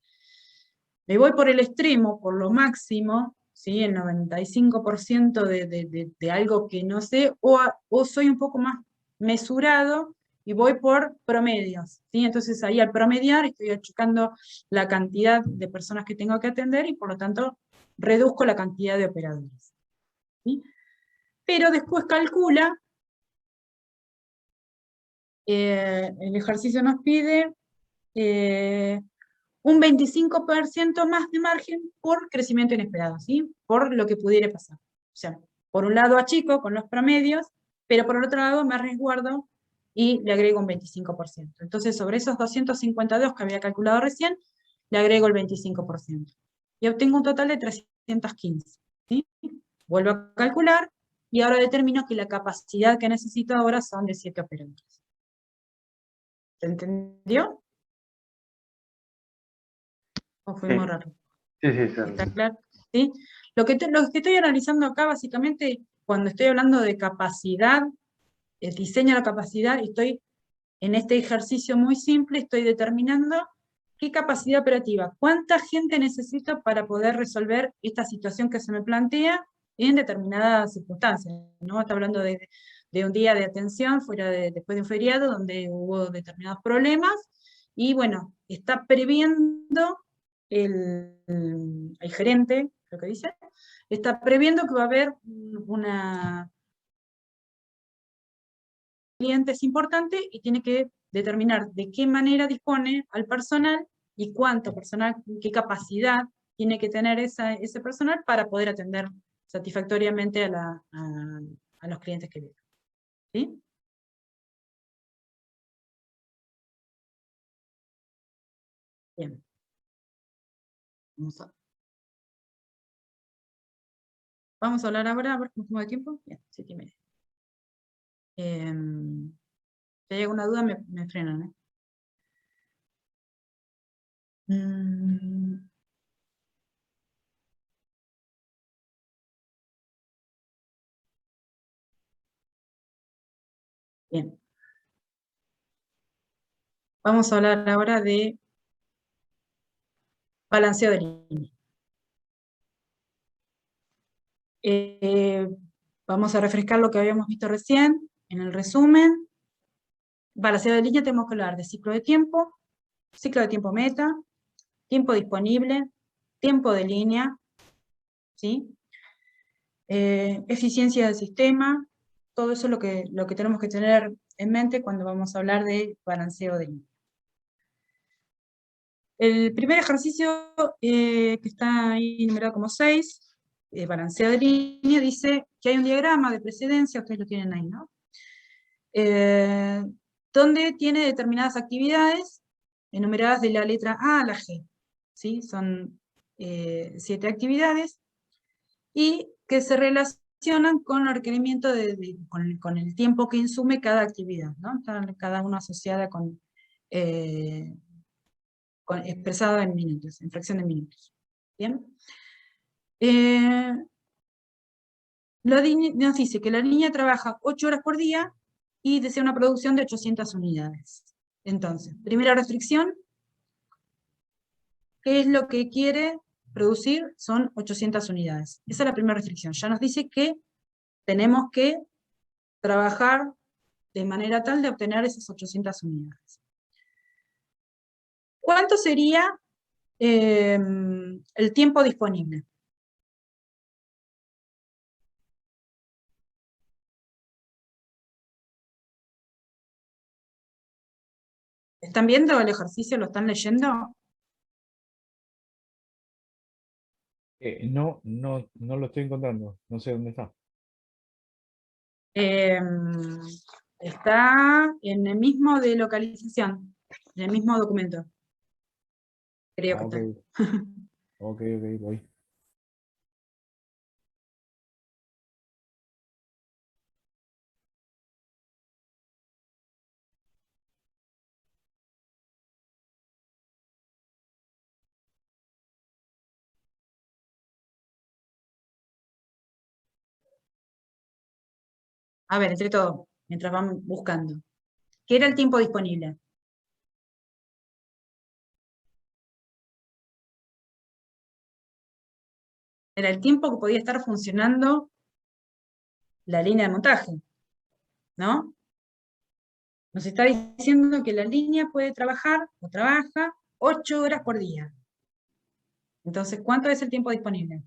Me voy por el extremo, por lo máximo, ¿sí? El 95% de algo que no sé, o soy un poco más mesurado y voy por promedios, ¿sí? Entonces ahí al promediar estoy achicando la cantidad de personas que tengo que atender y por lo tanto reduzco la cantidad de operadores, ¿sí? Pero después calcula, el ejercicio nos pide un 25% más de margen por crecimiento inesperado, ¿sí? Por lo que pudiera pasar. O sea, por un lado achico con los promedios, pero por el otro lado me resguardo y le agrego un 25%. Entonces, sobre esos 252 que había calculado recién, le agrego el 25%. Y obtengo un total de 315, ¿sí? Vuelvo a calcular, y ahora determino que la capacidad que necesito ahora son de 7 operadores. ¿Se entendió? ¿O fue muy rápido? Sí. ¿Está claro? ¿Sí? Lo que estoy analizando acá, básicamente, cuando estoy hablando de capacidad, el diseño de la capacidad, estoy en este ejercicio muy simple, estoy determinando qué capacidad operativa, cuánta gente necesito para poder resolver esta situación que se me plantea en determinadas circunstancias, ¿no? Está hablando de un día de atención después de un feriado donde hubo determinados problemas, y bueno, está previendo el gerente, lo que dice, está previendo que va a haber una cliente es importante y tiene que determinar de qué manera dispone al personal y cuánto personal, qué capacidad tiene que tener ese personal para poder atender satisfactoriamente a los clientes que vienen. ¿Sí? Bien. Vamos a hablar ahora, a ver cómo estamos de tiempo. Bien, 7:30. Si hay alguna duda, me frenan, ¿eh? Bien. Vamos a hablar ahora de balanceo de línea. Vamos a refrescar lo que habíamos visto recién en el resumen. Balanceo de línea tenemos que hablar de ciclo de tiempo meta, tiempo disponible, tiempo de línea, ¿sí? Eficiencia del sistema, todo eso es lo que tenemos que tener en mente cuando vamos a hablar de balanceo de línea. El primer ejercicio que está ahí numerado como 6, balanceo de línea, dice que hay un diagrama de precedencia, ustedes lo tienen ahí, ¿no? Donde tiene determinadas actividades enumeradas de la letra A a la G, ¿sí? Son 7 actividades, y que se relacionan con el requerimiento con el tiempo que insume cada actividad, ¿no? Está cada una asociada expresado en minutos, en fracción de minutos. ¿Bien? Nos dice que la línea trabaja 8 horas por día y desea una producción de 800 unidades. Entonces, primera restricción, ¿qué es lo que quiere producir? Son 800 unidades. Esa es la primera restricción. Ya nos dice que tenemos que trabajar de manera tal de obtener esas 800 unidades. ¿Cuánto sería el tiempo disponible? ¿Están viendo el ejercicio? ¿Lo están leyendo? No lo estoy encontrando. No sé dónde está. Está en el mismo de localización, en el mismo documento. Creo que Ok. está. Ok, voy. A ver, entre todo, mientras van buscando. ¿Qué era el tiempo disponible? Era el tiempo que podía estar funcionando la línea de montaje, ¿no? Nos está diciendo que la línea puede trabajar o trabaja 8 horas por día. Entonces, ¿cuánto es el tiempo disponible?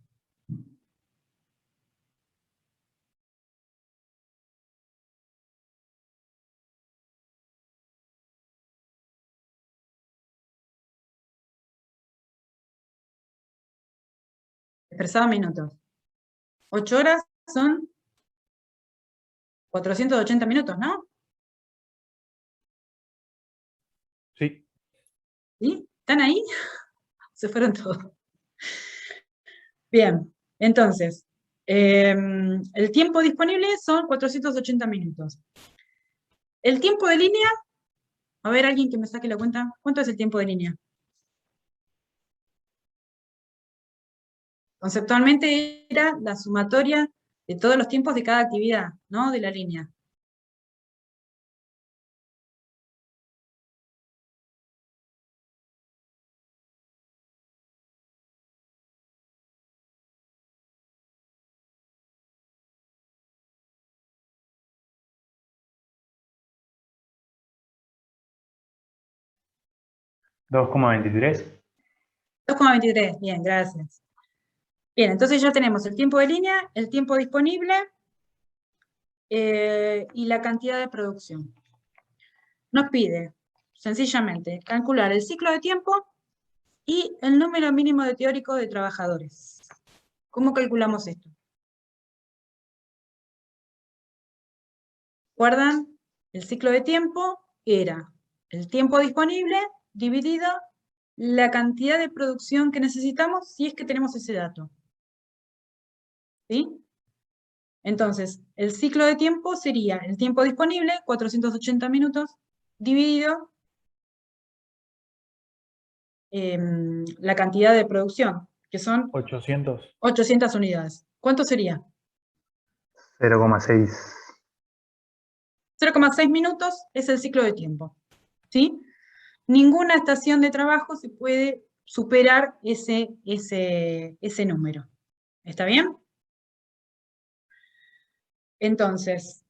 Expresado en minutos. 8 horas son 480 minutos, ¿no? Sí. ¿Sí? ¿Están ahí? Se fueron todos. Bien, entonces, el tiempo disponible son 480 minutos. El tiempo de línea, a ver, alguien que me saque la cuenta, ¿cuánto es el tiempo de línea? Conceptualmente era la sumatoria de todos los tiempos de cada actividad, ¿no? De la línea. ¿2,23? 2,23, bien, gracias. Bien, entonces ya tenemos el tiempo de línea, el tiempo disponible y la cantidad de producción. Nos pide, sencillamente, calcular el ciclo de tiempo y el número mínimo de teórico de trabajadores. ¿Cómo calculamos esto? ¿Recuerdan? El ciclo de tiempo era el tiempo disponible dividido la cantidad de producción que necesitamos si es que tenemos ese dato. ¿Sí? Entonces, el ciclo de tiempo sería el tiempo disponible, 480 minutos, dividido la cantidad de producción, que son 800. 800 unidades. ¿Cuánto sería? 0,6. 0,6 minutos es el ciclo de tiempo. ¿Sí? Ninguna estación de trabajo se puede superar ese número. ¿Está bien? Entonces,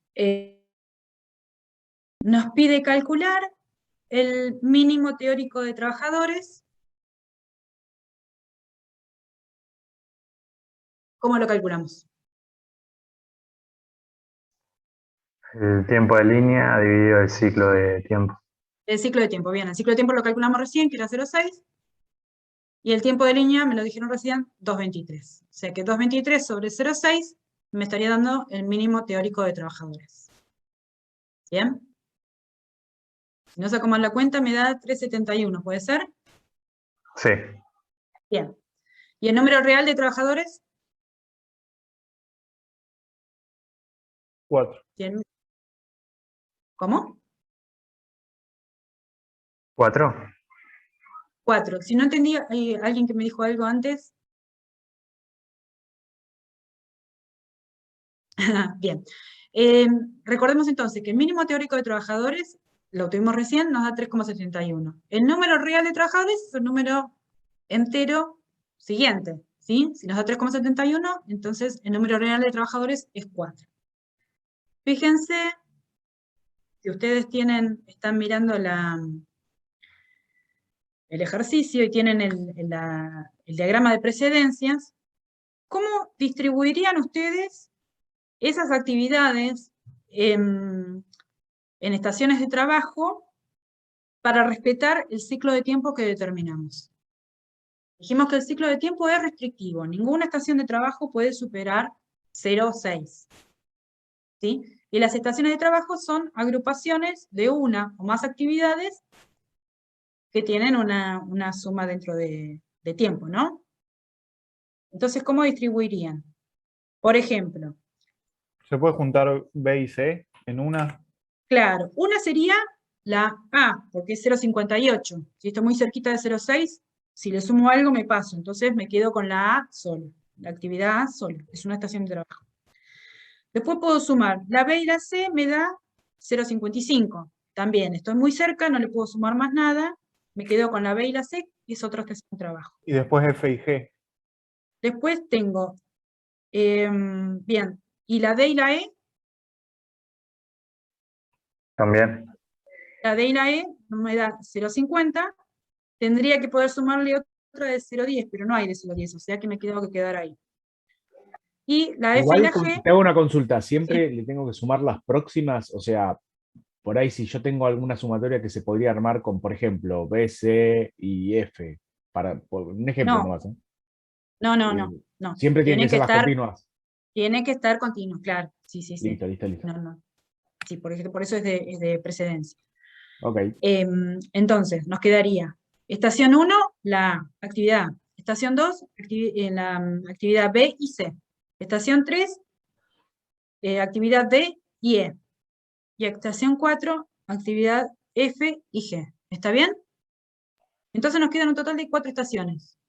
nos pide calcular el mínimo teórico de trabajadores. ¿Cómo lo calculamos? El tiempo de línea dividido el ciclo de tiempo. El ciclo de tiempo, bien. El ciclo de tiempo lo calculamos recién, que era 0,6. Y el tiempo de línea, me lo dijeron recién, 2,23. O sea que 2,23 sobre 0,6 me estaría dando el mínimo teórico de trabajadores. ¿Bien? Si no saco mal la cuenta, me da 3,71, ¿puede ser? Sí. Bien. ¿Y el número real de trabajadores? 4. ¿Cómo? 4. 4. Si no entendí, alguien que me dijo algo antes. Bien. Recordemos entonces que el mínimo teórico de trabajadores, lo tuvimos recién, nos da 3,71. El número real de trabajadores es el número entero siguiente, ¿sí? Si nos da 3,71, entonces el número real de trabajadores es 4. Fíjense, si ustedes están mirando el ejercicio y tienen el diagrama de precedencias, ¿cómo distribuirían ustedes esas actividades en estaciones de trabajo para respetar el ciclo de tiempo que determinamos? Dijimos que el ciclo de tiempo es restrictivo, ninguna estación de trabajo puede superar 0,6. ¿Sí? Y las estaciones de trabajo son agrupaciones de una o más actividades que tienen una suma dentro de tiempo, ¿no? Entonces, ¿cómo distribuirían? Por ejemplo, ¿Se puede juntar B y C en una? claro, una sería la A, porque es 0,58. Si estoy muy cerquita de 0,6, si le sumo algo me paso, entonces me quedo con la A solo, la actividad A solo, es una estación de trabajo. Después puedo sumar, la B y la C me da 0,55. También estoy muy cerca, no le puedo sumar más nada, me quedo con la B y la C, y es otra estación de trabajo. Y después F y G. Después tengo, bien, ¿y la D y la E? También. La D y la E me da 0,50, tendría que poder sumarle otra de 0,10, pero no hay de 0,10, o sea que me tengo que quedar ahí. Y la F y Igual la G... te hago una consulta, ¿siempre le tengo que sumar las próximas? O sea, por ahí si yo tengo alguna sumatoria que se podría armar con, por ejemplo, B, C y F, por un ejemplo No, nomás, ¿eh? no. Siempre tienen que ser las continuas. Tiene que estar continuo, claro. Sí. Listo. No. Sí, por eso es de precedencia. Ok. Entonces, nos quedaría estación 1, la actividad A. Estación 2, la actividad B y C. Estación 3, actividad D y E. Y estación 4, actividad F y G. ¿Está bien? Entonces nos quedan un total de 4 estaciones.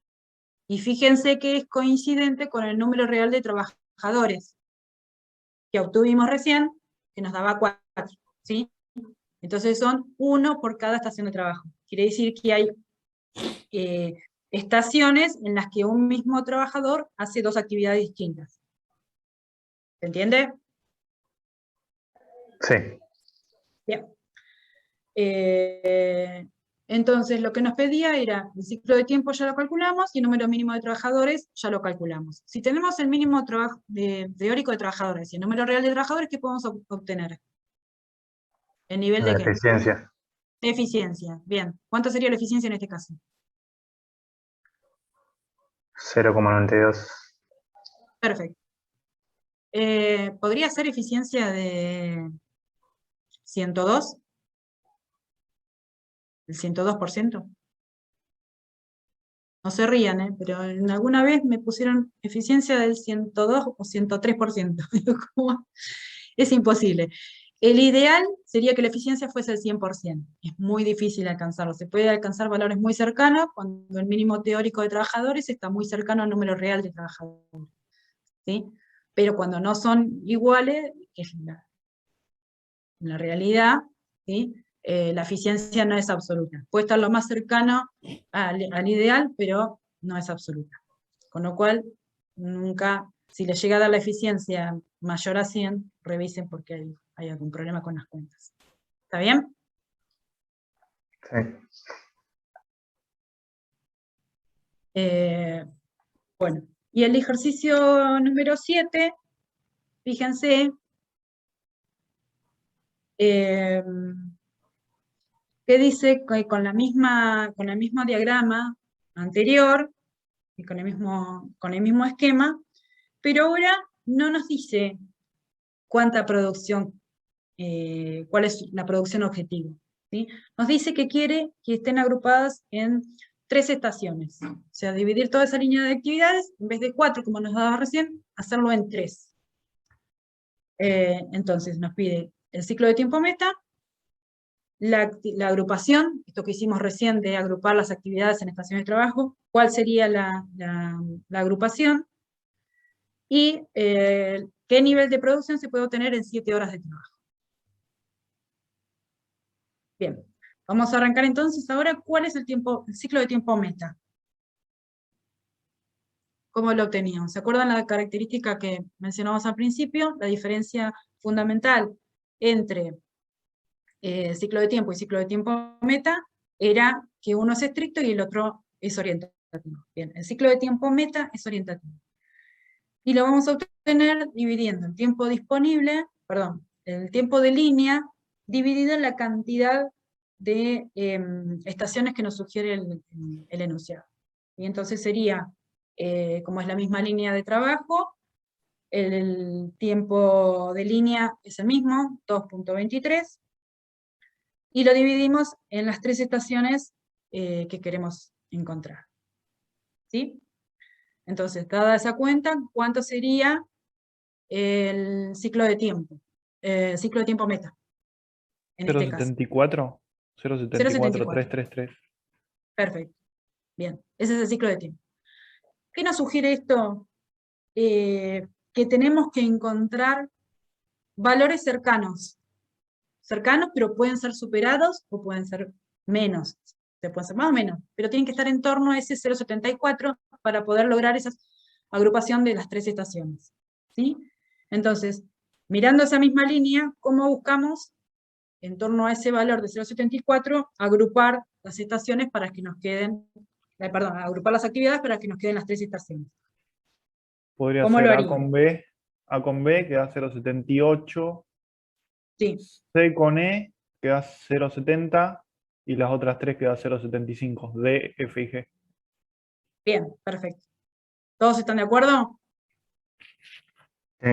Y fíjense que es coincidente con el número real de trabajadores que obtuvimos recién, que nos daba 4, ¿sí? Entonces son 1 por cada estación de trabajo. Quiere decir que hay estaciones en las que un mismo trabajador hace 2 actividades distintas. ¿Se entiende? Sí. Bien. Entonces lo que nos pedía era, el ciclo de tiempo ya lo calculamos y el número mínimo de trabajadores ya lo calculamos. Si tenemos el mínimo teórico de trabajadores y el número real de trabajadores, ¿qué podemos obtener? ¿El nivel de La qué? eficiencia. Eficiencia. Bien. ¿Cuánto sería la eficiencia en este caso? 0,92. Perfecto. ¿Podría ser eficiencia de 102? ¿El 102%? No se rían, pero en alguna vez me pusieron eficiencia del 102 o 103%. Como, es imposible. El ideal sería que la eficiencia fuese el 100%. Es muy difícil alcanzarlo. Se puede alcanzar valores muy cercanos cuando el mínimo teórico de trabajadores está muy cercano al número real de trabajadores, ¿sí? Pero cuando no son iguales, que es la realidad, ¿sí? La eficiencia no es absoluta. Puede estar lo más cercano al ideal, pero no es absoluta. Con lo cual, nunca, si les llega a dar la eficiencia mayor a 100, revisen porque hay algún problema con las cuentas. ¿Está bien? Sí. Bueno, y el ejercicio número 7, fíjense, que dice que con el mismo diagrama anterior y con el mismo esquema, pero ahora no nos dice cuánta producción, cuál es la producción objetivo, ¿sí? Nos dice que quiere que estén agrupadas en 3 estaciones, o sea, dividir toda esa línea de actividades, en vez de 4, como nos daba recién, hacerlo en 3. Entonces nos pide el ciclo de tiempo meta, la agrupación, esto que hicimos recién de agrupar las actividades en estaciones de trabajo, cuál sería la agrupación, y qué nivel de producción se puede obtener en 7 horas de trabajo. Bien, vamos a arrancar entonces ahora cuál es el ciclo de tiempo meta. ¿Cómo lo obteníamos? ¿Se acuerdan la característica que mencionamos al principio? La diferencia fundamental entre ciclo de tiempo y ciclo de tiempo meta era que uno es estricto y el otro es orientativo. Bien, el ciclo de tiempo meta es orientativo. Y lo vamos a obtener dividiendo el tiempo disponible, perdón, el tiempo de línea, dividido en la cantidad de estaciones que nos sugiere el enunciado. Y entonces sería, como es la misma línea de trabajo, el tiempo de línea es el mismo, 2.23, y lo dividimos en las 3 estaciones que queremos encontrar. ¿Sí? Entonces, dada esa cuenta, ¿cuánto sería el ciclo de tiempo? Ciclo de tiempo meta, en este caso. 0,74. 0,74, 0,74. 333. Perfecto. Bien, ese es el ciclo de tiempo. ¿Qué nos sugiere esto? Que tenemos que encontrar valores cercanos. Cercanos, pero pueden ser superados o pueden ser menos. Se pueden ser más o menos, pero tienen que estar en torno a ese 0,74 para poder lograr esa agrupación de las 3 estaciones. ¿Sí? Entonces, mirando esa misma línea, ¿cómo buscamos, en torno a ese valor de 0,74, agrupar las estaciones para que nos queden, perdón, agrupar las actividades para que nos queden las 3 estaciones? Podría ¿Cómo ser lo A haría? con B. A con B queda 0,78. Sí, C con E queda 0,70. Y las otras 3 queda 0,75. D, F y G. bien, perfecto. ¿Todos están de acuerdo? Sí.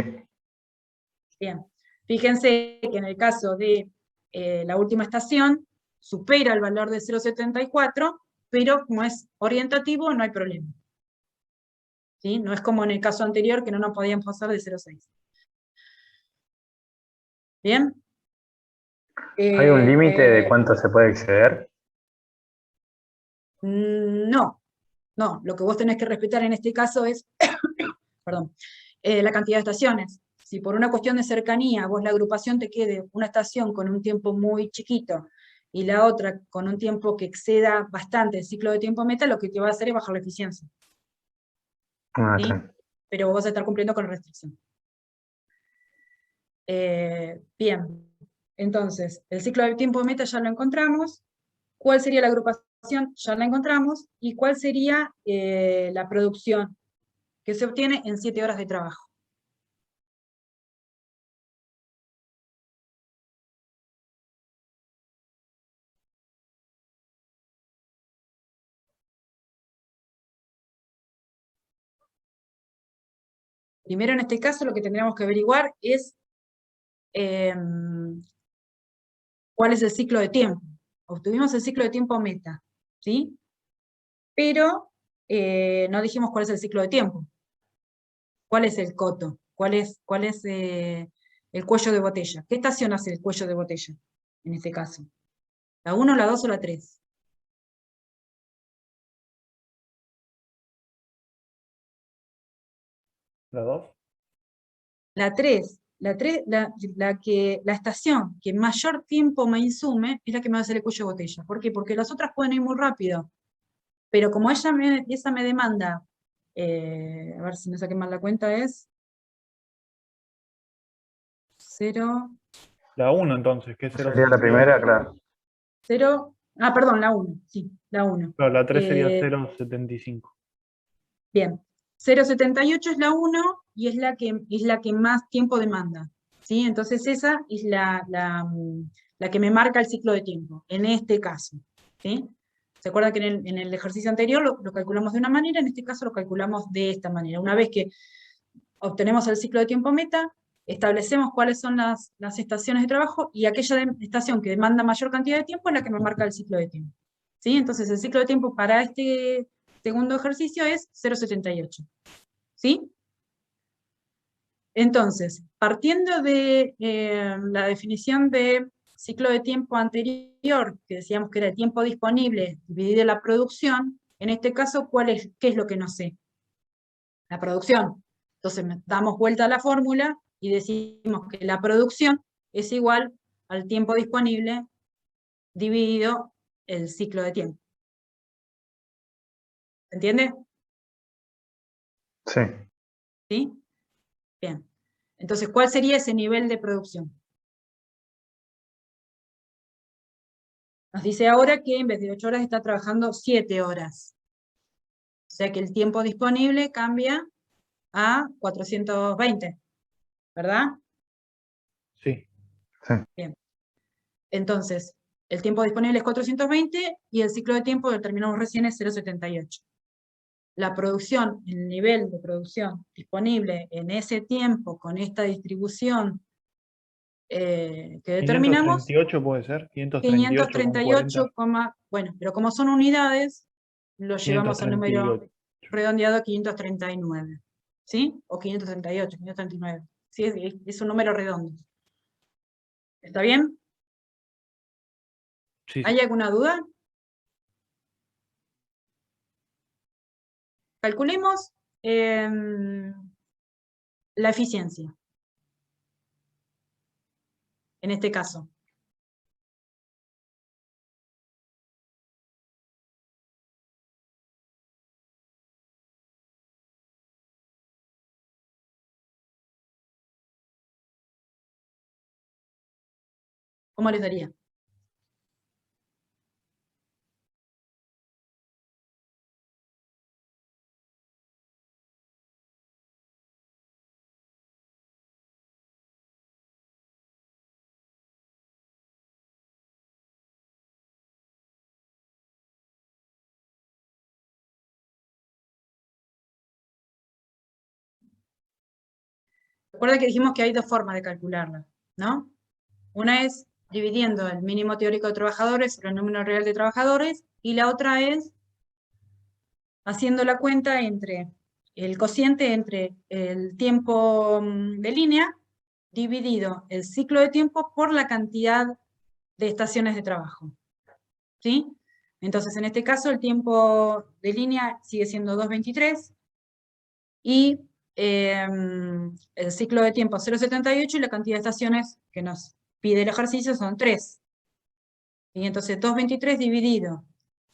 Bien. Fíjense que en el caso de la última estación, supera el valor de 0,74, pero como es orientativo, no hay problema. ¿Sí? No es como en el caso anterior, que no nos podían pasar de 0,6. ¿Bien? ¿Hay un límite de cuánto se puede exceder? No, no. Lo que vos tenés que respetar en este caso es, perdón, la cantidad de estaciones. Si por una cuestión de cercanía vos la agrupación te quede una estación con un tiempo muy chiquito y la otra con un tiempo que exceda bastante el ciclo de tiempo meta, lo que te va a hacer es bajar la eficiencia. Ah, ¿Sí? sí. Pero vas a estar cumpliendo con la restricción. Bien, entonces, el ciclo de tiempo meta ya lo encontramos. ¿Cuál sería la agrupación? Ya la encontramos. ¿Y cuál sería la producción que se obtiene en 7 horas de trabajo? Primero, en este caso, lo que tendríamos que averiguar es cuál es el ciclo de tiempo. Obtuvimos el ciclo de tiempo meta, ¿sí? Pero no dijimos cuál es el ciclo de tiempo. ¿Cuál es el coto? ¿Cuál es el cuello de botella? ¿Qué estación hace el cuello de botella, en este caso? ¿La 1, la 2 o la 3? ¿La 2? La 3. La estación que mayor tiempo me insume es la que me va a hacer el cuello de botella. ¿Por qué? Porque las otras pueden ir muy rápido. Pero como esa me demanda, a ver si me saqué mal la cuenta, es 0, La 1 entonces, que es Sería la primera, claro. 0, perdón, la 1, sí, la 1. Claro, la 3 sería 0,75. Bien, 0,78 es la 1 y es la que más tiempo demanda, ¿sí? Entonces esa es la que me marca el ciclo de tiempo, en este caso, ¿sí? ¿Se acuerdan que en el ejercicio anterior lo calculamos de una manera? En este caso lo calculamos de esta manera. Una vez que obtenemos el ciclo de tiempo meta, establecemos cuáles son las estaciones de trabajo y aquella estación que demanda mayor cantidad de tiempo es la que me marca el ciclo de tiempo, ¿sí? Entonces el ciclo de tiempo para este segundo ejercicio es 0,78, ¿sí? Entonces, partiendo de la definición de ciclo de tiempo anterior, que decíamos que era el tiempo disponible dividido en la producción, en este caso, ¿qué es lo que no sé? La producción. Entonces, damos vuelta a la fórmula y decimos que la producción es igual al tiempo disponible dividido el ciclo de tiempo. ¿Entiende? Sí. ¿Sí? Bien. Entonces, ¿cuál sería ese nivel de producción? Nos dice ahora que en vez de 8 horas está trabajando 7 horas. O sea que el tiempo disponible cambia a 420, ¿verdad? Sí. Bien. Entonces, el tiempo disponible es 420 y el ciclo de tiempo que terminamos recién es 0,78. La producción, el nivel de producción disponible en ese tiempo con esta distribución que determinamos, 538 puede ser, 538, 538,40. bueno, pero como son unidades, lo llevamos al número 538. redondeado a 539, ¿sí? O 538, 539, ¿sí? Es un número redondo. ¿Está bien? Sí, ¿Hay alguna duda? Calculemos la eficiencia, en este caso. ¿Cómo les daría? Recuerda que dijimos que hay dos formas de calcularla, ¿no? Una es dividiendo el mínimo teórico de trabajadores sobre el número real de trabajadores, y la otra es haciendo la cuenta entre el cociente entre el tiempo de línea dividido el ciclo de tiempo por la cantidad de estaciones de trabajo, ¿sí? Entonces, en este caso, el tiempo de línea sigue siendo 2,23 y el ciclo de tiempo 0,78 y la cantidad de estaciones que nos pide el ejercicio son 3. Y entonces 2,23 dividido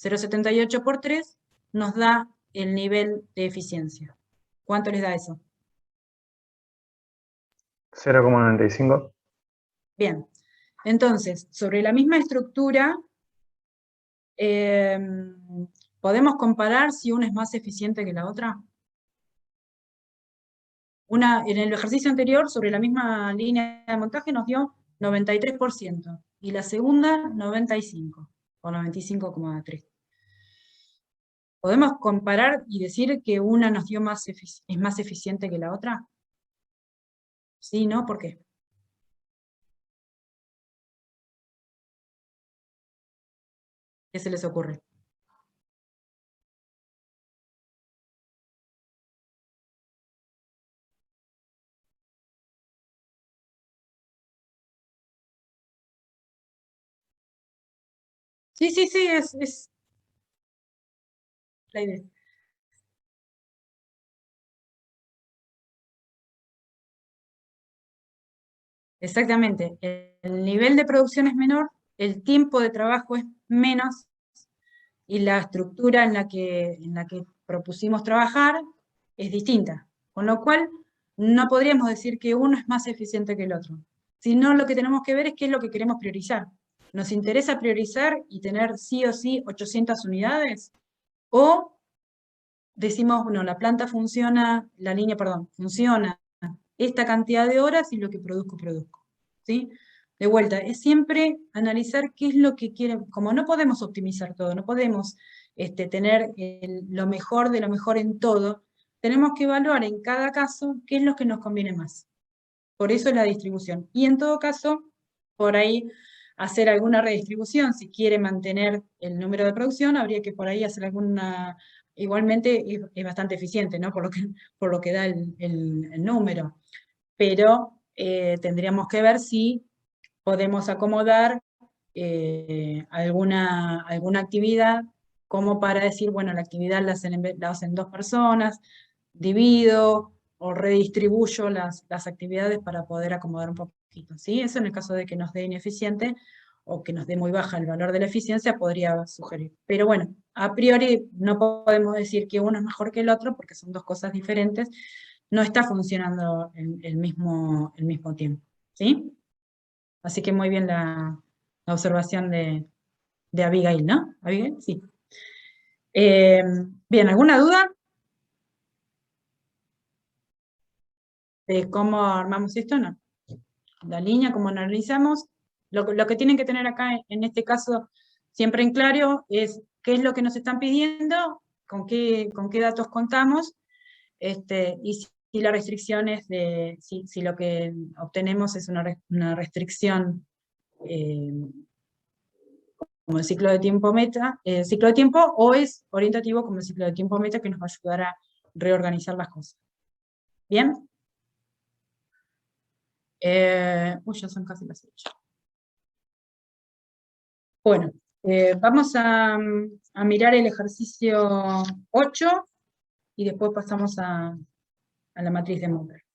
0,78 por 3 nos da el nivel de eficiencia. ¿Cuánto les da eso? 0,95. Bien, entonces, sobre la misma estructura, ¿podemos comparar si una es más eficiente que la otra? En el ejercicio anterior, sobre la misma línea de montaje, nos dio 93%, y la segunda 95, o 95,3. ¿Podemos comparar y decir que una nos dio es más eficiente que la otra? ¿Sí? ¿No? ¿Por qué? ¿Qué se les ocurre? Sí, sí, sí, es la idea. Exactamente. El nivel de producción es menor, el tiempo de trabajo es menos y la estructura en la que propusimos trabajar es distinta. Con lo cual, no podríamos decir que uno es más eficiente que el otro, sino lo que tenemos que ver es qué es lo que queremos priorizar. ¿Nos interesa priorizar y tener sí o sí 800 unidades? ¿O decimos, bueno, la planta funciona, la línea, perdón, funciona esta cantidad de horas y lo que produzco, ¿sí? De vuelta, es siempre analizar qué es lo que quieren, como no podemos optimizar todo, no podemos tener lo mejor de lo mejor en todo, tenemos que evaluar en cada caso qué es lo que nos conviene más. Por eso es la distribución. Y en todo caso, por ahí hacer alguna redistribución, si quiere mantener el número de producción, habría que por ahí hacer alguna, igualmente es bastante eficiente, ¿no? Por lo que da el número. Pero tendríamos que ver si podemos acomodar alguna actividad como para decir, bueno, la actividad la hacen 2 personas, divido o redistribuyo las actividades para poder acomodar un poquito, ¿sí? Eso en el caso de que nos dé ineficiente o que nos dé muy baja el valor de la eficiencia, podría sugerir. Pero bueno, a priori no podemos decir que uno es mejor que el otro porque son 2 cosas diferentes, no está funcionando el mismo tiempo, ¿sí? Así que muy bien la observación de Abigail, ¿no? ¿Abigail? Sí. Bien, ¿alguna duda de cómo armamos esto? No. La línea, cómo analizamos. Lo que tienen que tener acá, en este caso, siempre en claro, es qué es lo que nos están pidiendo, con qué datos contamos, y si la restricción es si lo que obtenemos es una restricción como el ciclo de tiempo meta, ciclo de tiempo, o es orientativo como el ciclo de tiempo meta que nos va a ayudar a reorganizar las cosas. ¿Bien? Ya son casi las 8. Bueno, vamos a mirar el ejercicio 8 y después pasamos a la matriz de Monter.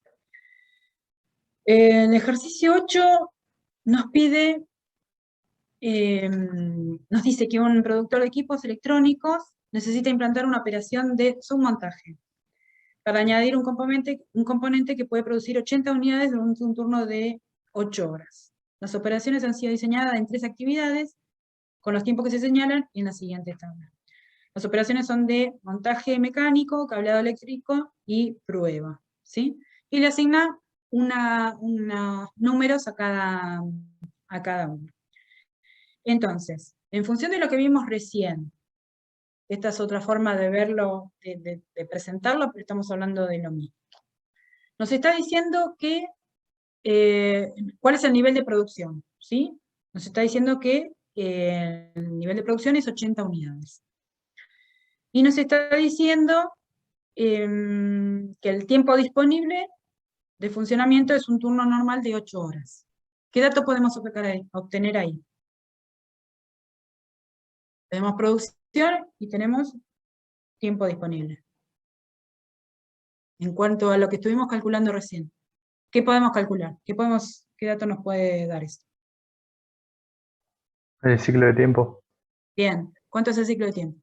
El ejercicio 8 nos pide, nos dice que un productor de equipos electrónicos necesita implantar una operación de submontaje para añadir un componente que puede producir 80 unidades durante un turno de 8 horas. Las operaciones han sido diseñadas en 3 actividades, con los tiempos que se señalan en la siguiente tabla. Las operaciones son de montaje mecánico, cableado eléctrico y prueba, ¿sí? Y le asigna unos números a cada uno. Entonces, en función de lo que vimos recién, esta es otra forma de verlo, de presentarlo, pero estamos hablando de lo mismo. Nos está diciendo que, cuál es el nivel de producción, ¿sí? Nos está diciendo que el nivel de producción es 80 unidades. Y nos está diciendo que el tiempo disponible de funcionamiento es un turno normal de 8 horas. ¿Qué dato podemos obtener ahí? Tenemos producción y tenemos tiempo disponible. En cuanto a lo que estuvimos calculando recién, ¿qué podemos calcular? ¿Qué dato nos puede dar esto? El ciclo de tiempo. Bien, ¿cuánto es el ciclo de tiempo?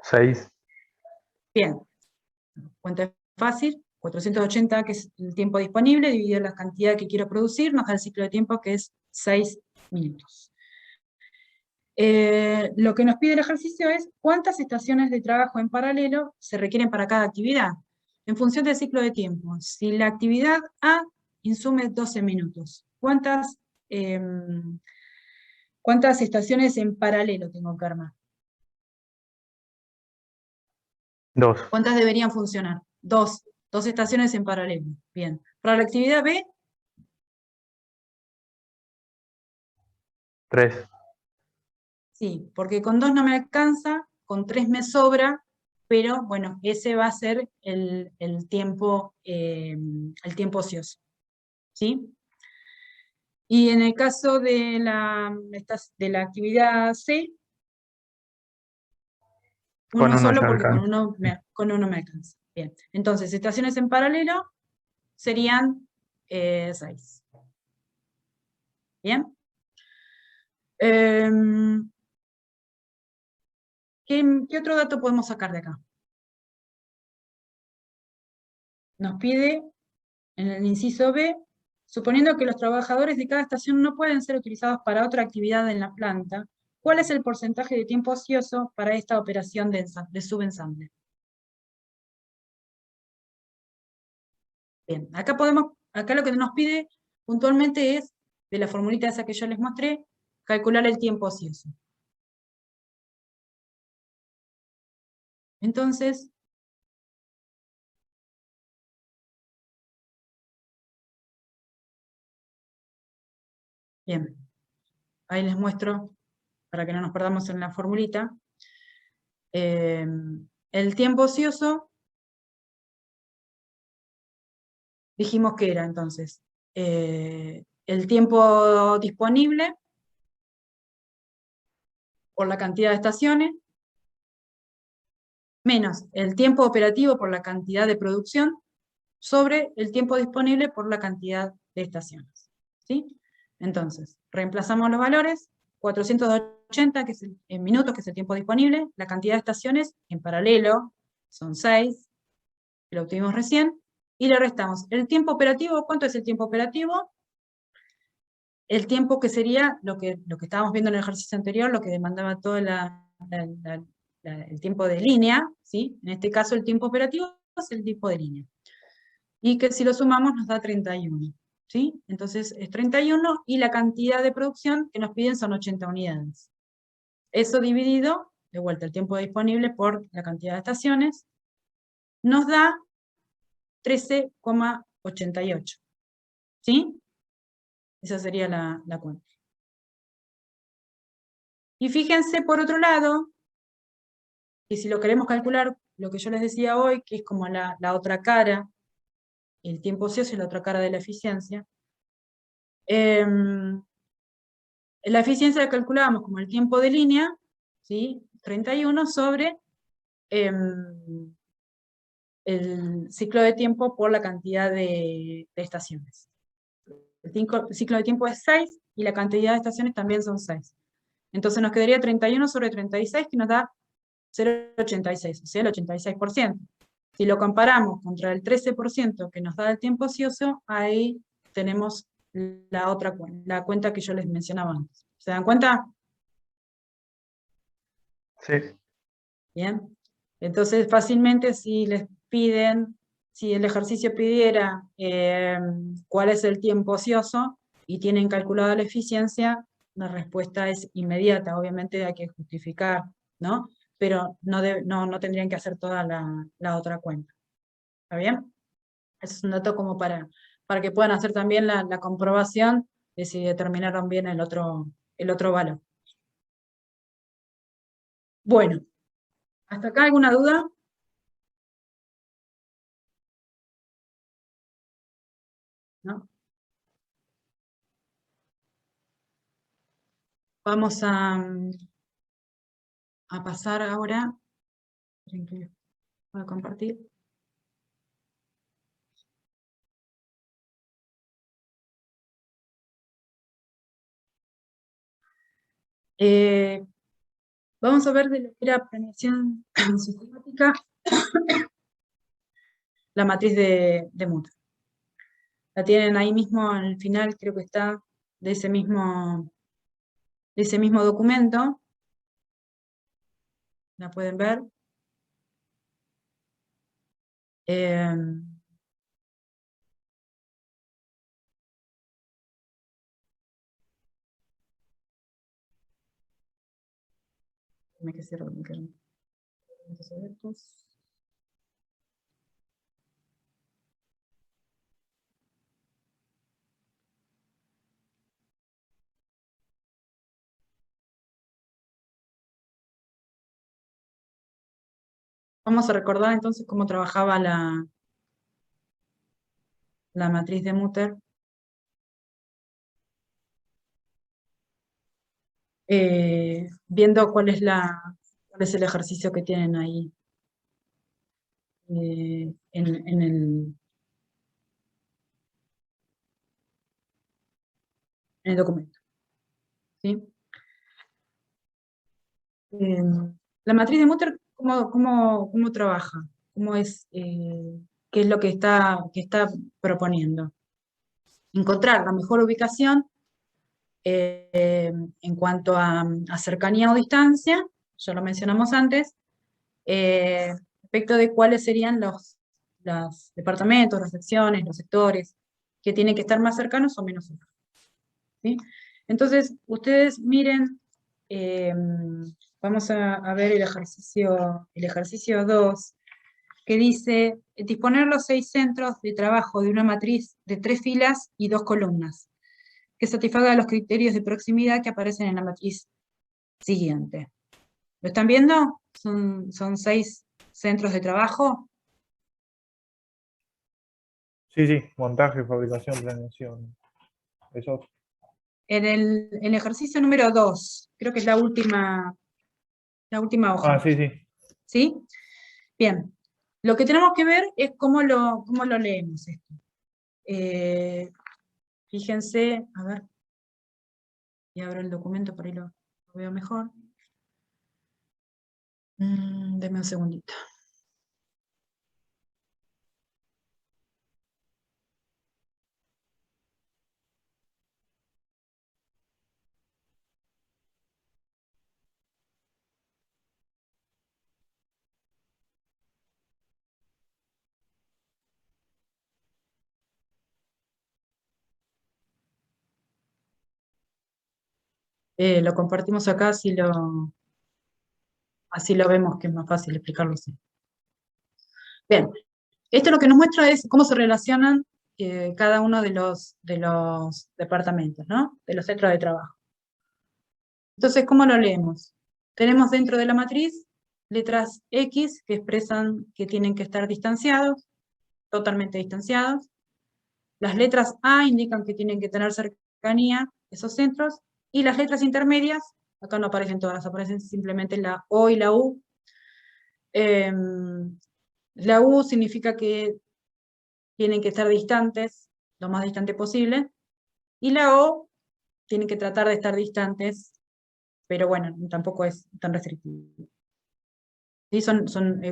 6. Bien, cuenta fácil, 480 que es el tiempo disponible, dividido la cantidad que quiero producir, nos da el ciclo de tiempo que es 6 minutos. Lo que nos pide el ejercicio es cuántas estaciones de trabajo en paralelo se requieren para cada actividad, en función del ciclo de tiempo. Si la actividad A insume 12 minutos, ¿cuántas estaciones en paralelo tengo que armar? 2. ¿Cuántas deberían funcionar? Dos estaciones en paralelo. Bien. Para la actividad B, 3. sí, porque con 2 no me alcanza, con 3 me sobra, pero bueno, ese va a ser el tiempo ocioso. ¿Sí? Y en el caso de la actividad C, Con uno uno solo ya porque con alcanza. uno me alcanza. Bien. Entonces, estaciones en paralelo serían 6. ¿Bien? ¿Qué otro dato podemos sacar de acá? Nos pide, en el inciso B, suponiendo que los trabajadores de cada estación no pueden ser utilizados para otra actividad en la planta, ¿cuál es el porcentaje de tiempo ocioso para esta operación de subensamble? Bien, acá lo que nos pide puntualmente es, de la formulita esa que yo les mostré, calcular el tiempo ocioso. Entonces, bien, ahí les muestro, para que no nos perdamos en la formulita. El tiempo ocioso, dijimos que era entonces el tiempo disponible por la cantidad de estaciones, menos el tiempo operativo por la cantidad de producción, sobre el tiempo disponible por la cantidad de estaciones. ¿Sí? Entonces, reemplazamos los valores, 480, que es en minutos, que es el tiempo disponible, la cantidad de estaciones en paralelo, son 6, que lo obtuvimos recién, y le restamos el tiempo operativo. ¿Cuánto es el tiempo operativo? El tiempo que sería lo que estábamos viendo en el ejercicio anterior, lo que demandaba todo el tiempo de línea, ¿sí? En este caso el tiempo operativo es el tiempo de línea. Y que si lo sumamos nos da 31, ¿sí? Entonces es 31 y la cantidad de producción que nos piden son 80 unidades. Eso dividido, de vuelta el tiempo disponible por la cantidad de estaciones, nos da 13,88, ¿sí? Esa sería la cuenta. Y fíjense por otro lado, que si lo queremos calcular, lo que yo les decía hoy, que es como la otra cara, el tiempo ocioso y la otra cara de la eficiencia, la eficiencia la calculábamos como el tiempo de línea, ¿sí? 31 sobre el ciclo de tiempo por la cantidad de estaciones. El ciclo de tiempo es 6 y la cantidad de estaciones también son 6. Entonces nos quedaría 31 sobre 36, que nos da 0,86, o sea, el 86%. Si lo comparamos contra el 13% que nos da el tiempo ocioso, ahí tenemos la otra cuenta, la cuenta que yo les mencionaba antes. ¿Se dan cuenta? Sí. Bien. Entonces, fácilmente si les piden, si el ejercicio pidiera cuál es el tiempo ocioso y tienen calculada la eficiencia, la respuesta es inmediata. Obviamente hay que justificar, ¿no? Pero no tendrían que hacer toda la otra cuenta. ¿Está bien? Ese es un dato como para que puedan hacer también la comprobación de si determinaron bien el otro valor. Bueno, ¿hasta acá alguna duda? ¿No? Vamos a pasar ahora. Voy a compartir. Vamos a ver de lo que era planeación sistemática, la matriz de Muth. La tienen ahí mismo al final, creo que está de ese mismo documento. La pueden ver. Me que cierro, entonces, Vamos a recordar entonces cómo trabajaba la matriz de Mutter. Viendo cuál es el ejercicio que tienen ahí en el documento. ¿Sí? La matriz de Mutter, ¿cómo trabaja? ¿Cómo es, qué es lo que está proponiendo? Encontrar la mejor ubicación en cuanto a cercanía o distancia, ya lo mencionamos antes, respecto de cuáles serían los departamentos, las secciones, los sectores, que tienen que estar más cercanos o menos cercanos. ¿Sí? Entonces, ustedes miren, vamos a ver el ejercicio 2, que dice, disponer los 6 centros de trabajo de una matriz de 3 filas y 2 columnas, que satisfaga los criterios de proximidad que aparecen en la matriz siguiente. ¿Lo están viendo? Son 6 centros de trabajo. Sí, montaje, fabricación, planeación. Eso. En el ejercicio número 2, creo que es la última hoja. Ah, sí. ¿Sí? Bien. Lo que tenemos que ver es cómo lo leemos esto. Fíjense, a ver, y abro el documento, por ahí lo veo mejor. Deme un segundito. Lo compartimos acá, así lo vemos, que es más fácil explicarlo así. Bien, esto lo que nos muestra es cómo se relacionan cada uno de los departamentos, ¿no? De los centros de trabajo. Entonces, ¿cómo lo leemos? Tenemos dentro de la matriz letras X que expresan que tienen que estar distanciados, totalmente distanciados. Las letras A indican que tienen que tener cercanía esos centros, y las letras intermedias, acá no aparecen todas, aparecen simplemente la O y la U. La U significa que tienen que estar distantes, lo más distante posible, y la O tienen que tratar de estar distantes, pero bueno, tampoco es tan restrictivo. ¿Sí? Son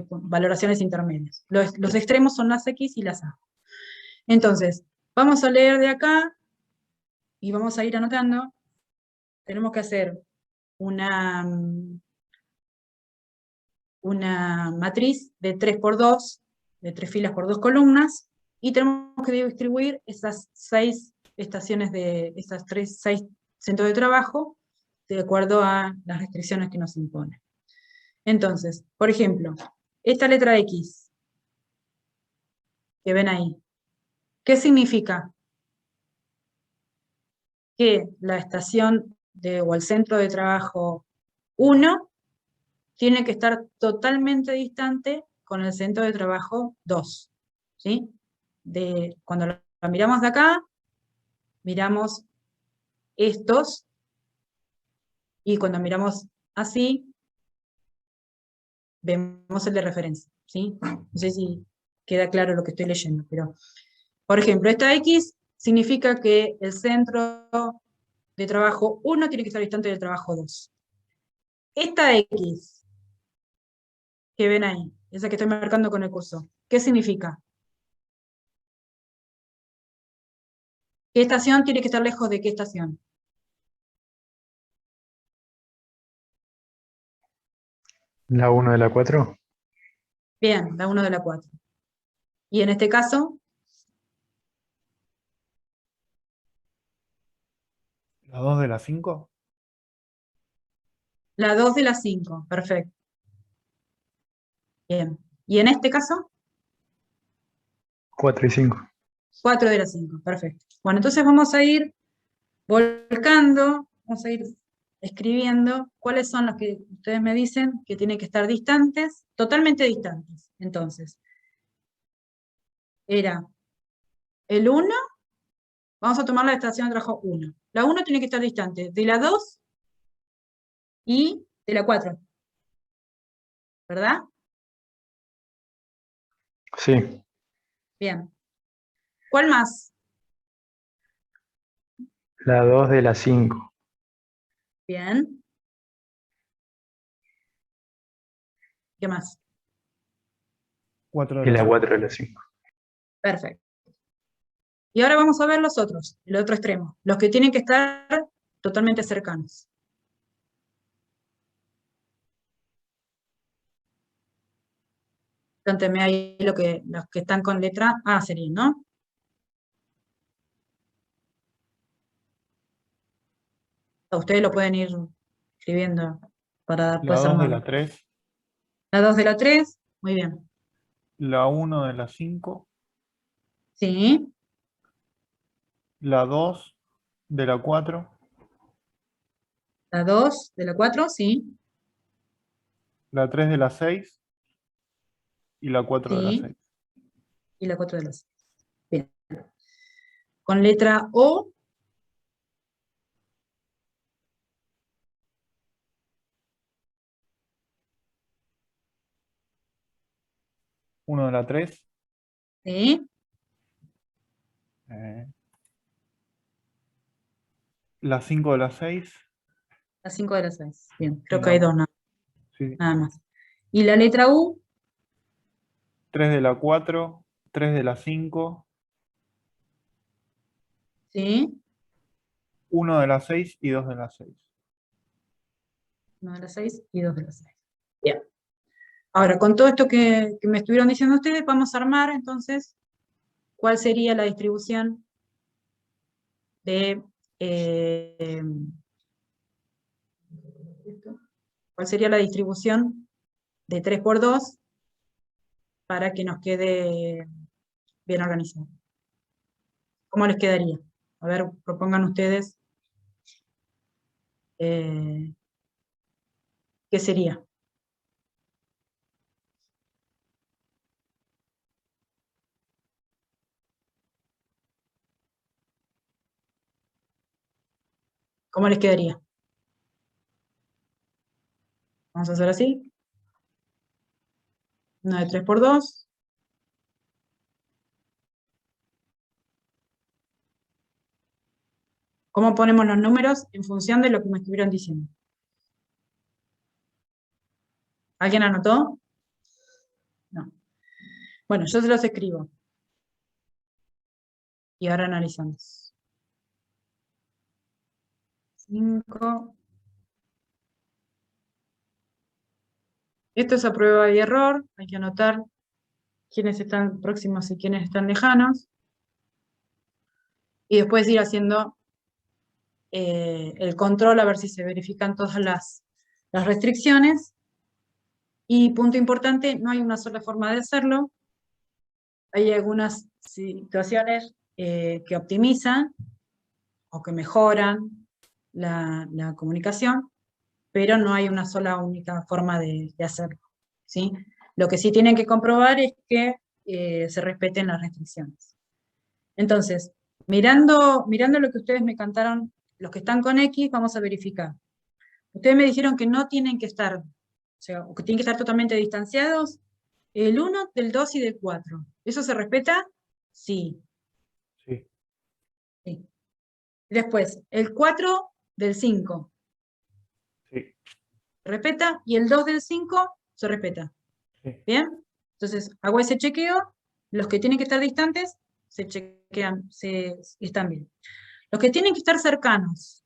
valoraciones intermedias. Los extremos son las X y las A. Entonces, vamos a leer de acá, y vamos a ir anotando. Tenemos que hacer una matriz de 3 por 2, de 3 filas por 2 columnas, y tenemos que distribuir esas 6 estaciones esas 6 centros de trabajo de acuerdo a las restricciones que nos imponen. Entonces, por ejemplo, esta letra X que ven ahí, ¿qué significa? Que la estación o el centro de trabajo 1 tiene que estar totalmente distante con el centro de trabajo 2. ¿Sí? Cuando lo miramos de acá, miramos estos, y cuando miramos así, vemos el de referencia. ¿Sí? No sé si queda claro lo que estoy leyendo, pero, por ejemplo, esta X significa que el centro de trabajo 1 tiene que estar distante del trabajo 2. Esta X que ven ahí, esa que estoy marcando con el cursor, ¿qué significa? ¿Qué estación tiene que estar lejos de qué estación? ¿La 1 de la 4? Bien, la 1 de la 4. Y en este caso, ¿La 2 de la 5? la 2 de la 5. Perfecto. Bien. Y en este caso, 4 y 5. 4 de la 5. Perfecto. Bueno, entonces vamos a ir volcando, vamos a ir escribiendo cuáles son los que ustedes me dicen que tienen que estar distantes, totalmente distantes. Entonces, era el 1, vamos a tomar la estación de trabajo 1. La 1 tiene que estar distante de la 2 y de la 4. ¿Verdad? Sí, Bien. ¿Cuál más? la 2 de la 5. Bien. ¿Qué más? 4 de Y la la 5. 4 de la 5. Perfecto. Y ahora vamos a ver los otros, el otro extremo, los que tienen que estar totalmente cercanos. Cánteme ahí los que están con letra A serían, ¿no? Ustedes lo pueden ir escribiendo para La después 2 de armarlo. la 3. La 2 de la 3, muy bien. La 1 de la 5. Sí, La 2 de la 4. la 2 de la 4, sí, La 3 de la 6. Y la 4 de la sí, 6. y la 4 de la 6. Bien. Con letra O, 1 de la 3. sí, La 5 de la 6. la 5 de la 6. Bien, creo Y que hay la, dos sí, nada más. Y la letra U, 3 de la 4. 3 de la 5. sí, 1 de la 6 y 2 de la 6. 1 de la 6 y 2 de la 6. Bien. Ahora, con todo esto que me estuvieron diciendo ustedes, vamos a armar entonces cuál sería la distribución de cuál sería la distribución de 3 por 2 para que nos quede bien organizado. ¿Cómo les quedaría? A ver, propongan ustedes qué sería. ¿Cómo les quedaría? Vamos a hacer así. 1 de 3 por 2. ¿Cómo ponemos los números en función de lo que me estuvieron diciendo? ¿Alguien anotó? No. Bueno, yo se los escribo. Y ahora analizamos. 5. Esto es a prueba y error. Hay que anotar quiénes están próximos y quiénes están lejanos. Y después ir haciendo el control a ver si se verifican todas las restricciones. Y punto importante, no hay una sola forma de hacerlo. Hay algunas situaciones que optimizan o que mejoran la comunicación, pero no hay una sola única forma de hacerlo, ¿sí? Lo que sí tienen que comprobar es que se respeten las restricciones. Entonces, mirando lo que ustedes me cantaron, los que están con X, vamos a verificar. Ustedes me dijeron que no tienen que estar, o sea, o que tienen que estar totalmente distanciados, el 1, del 2 y del 4. ¿Eso se respeta? Sí. Sí. Sí. Después, el 4 del 5. Sí. ¿Se respeta? Y el 2 del 5 se respeta. Sí. ¿Bien? Entonces, hago ese chequeo. Los que tienen que estar distantes se chequean, están bien. Los que tienen que estar cercanos.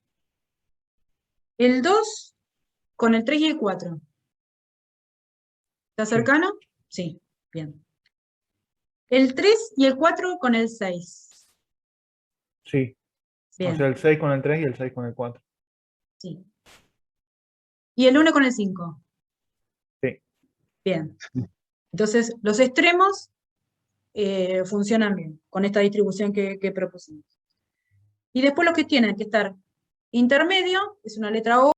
El 2 con el 3 y el 4. ¿Está Sí. cercano? Sí. Bien. El 3 y el 4 con el 6. Sí. Bien. O sea, el 6 con el 3 y el 6 con el 4. Sí. ¿Y el 1 con el 5? Sí. Bien. Entonces, los extremos funcionan bien con esta distribución que propusimos. Y después los que tienen que estar intermedio, es una letra O,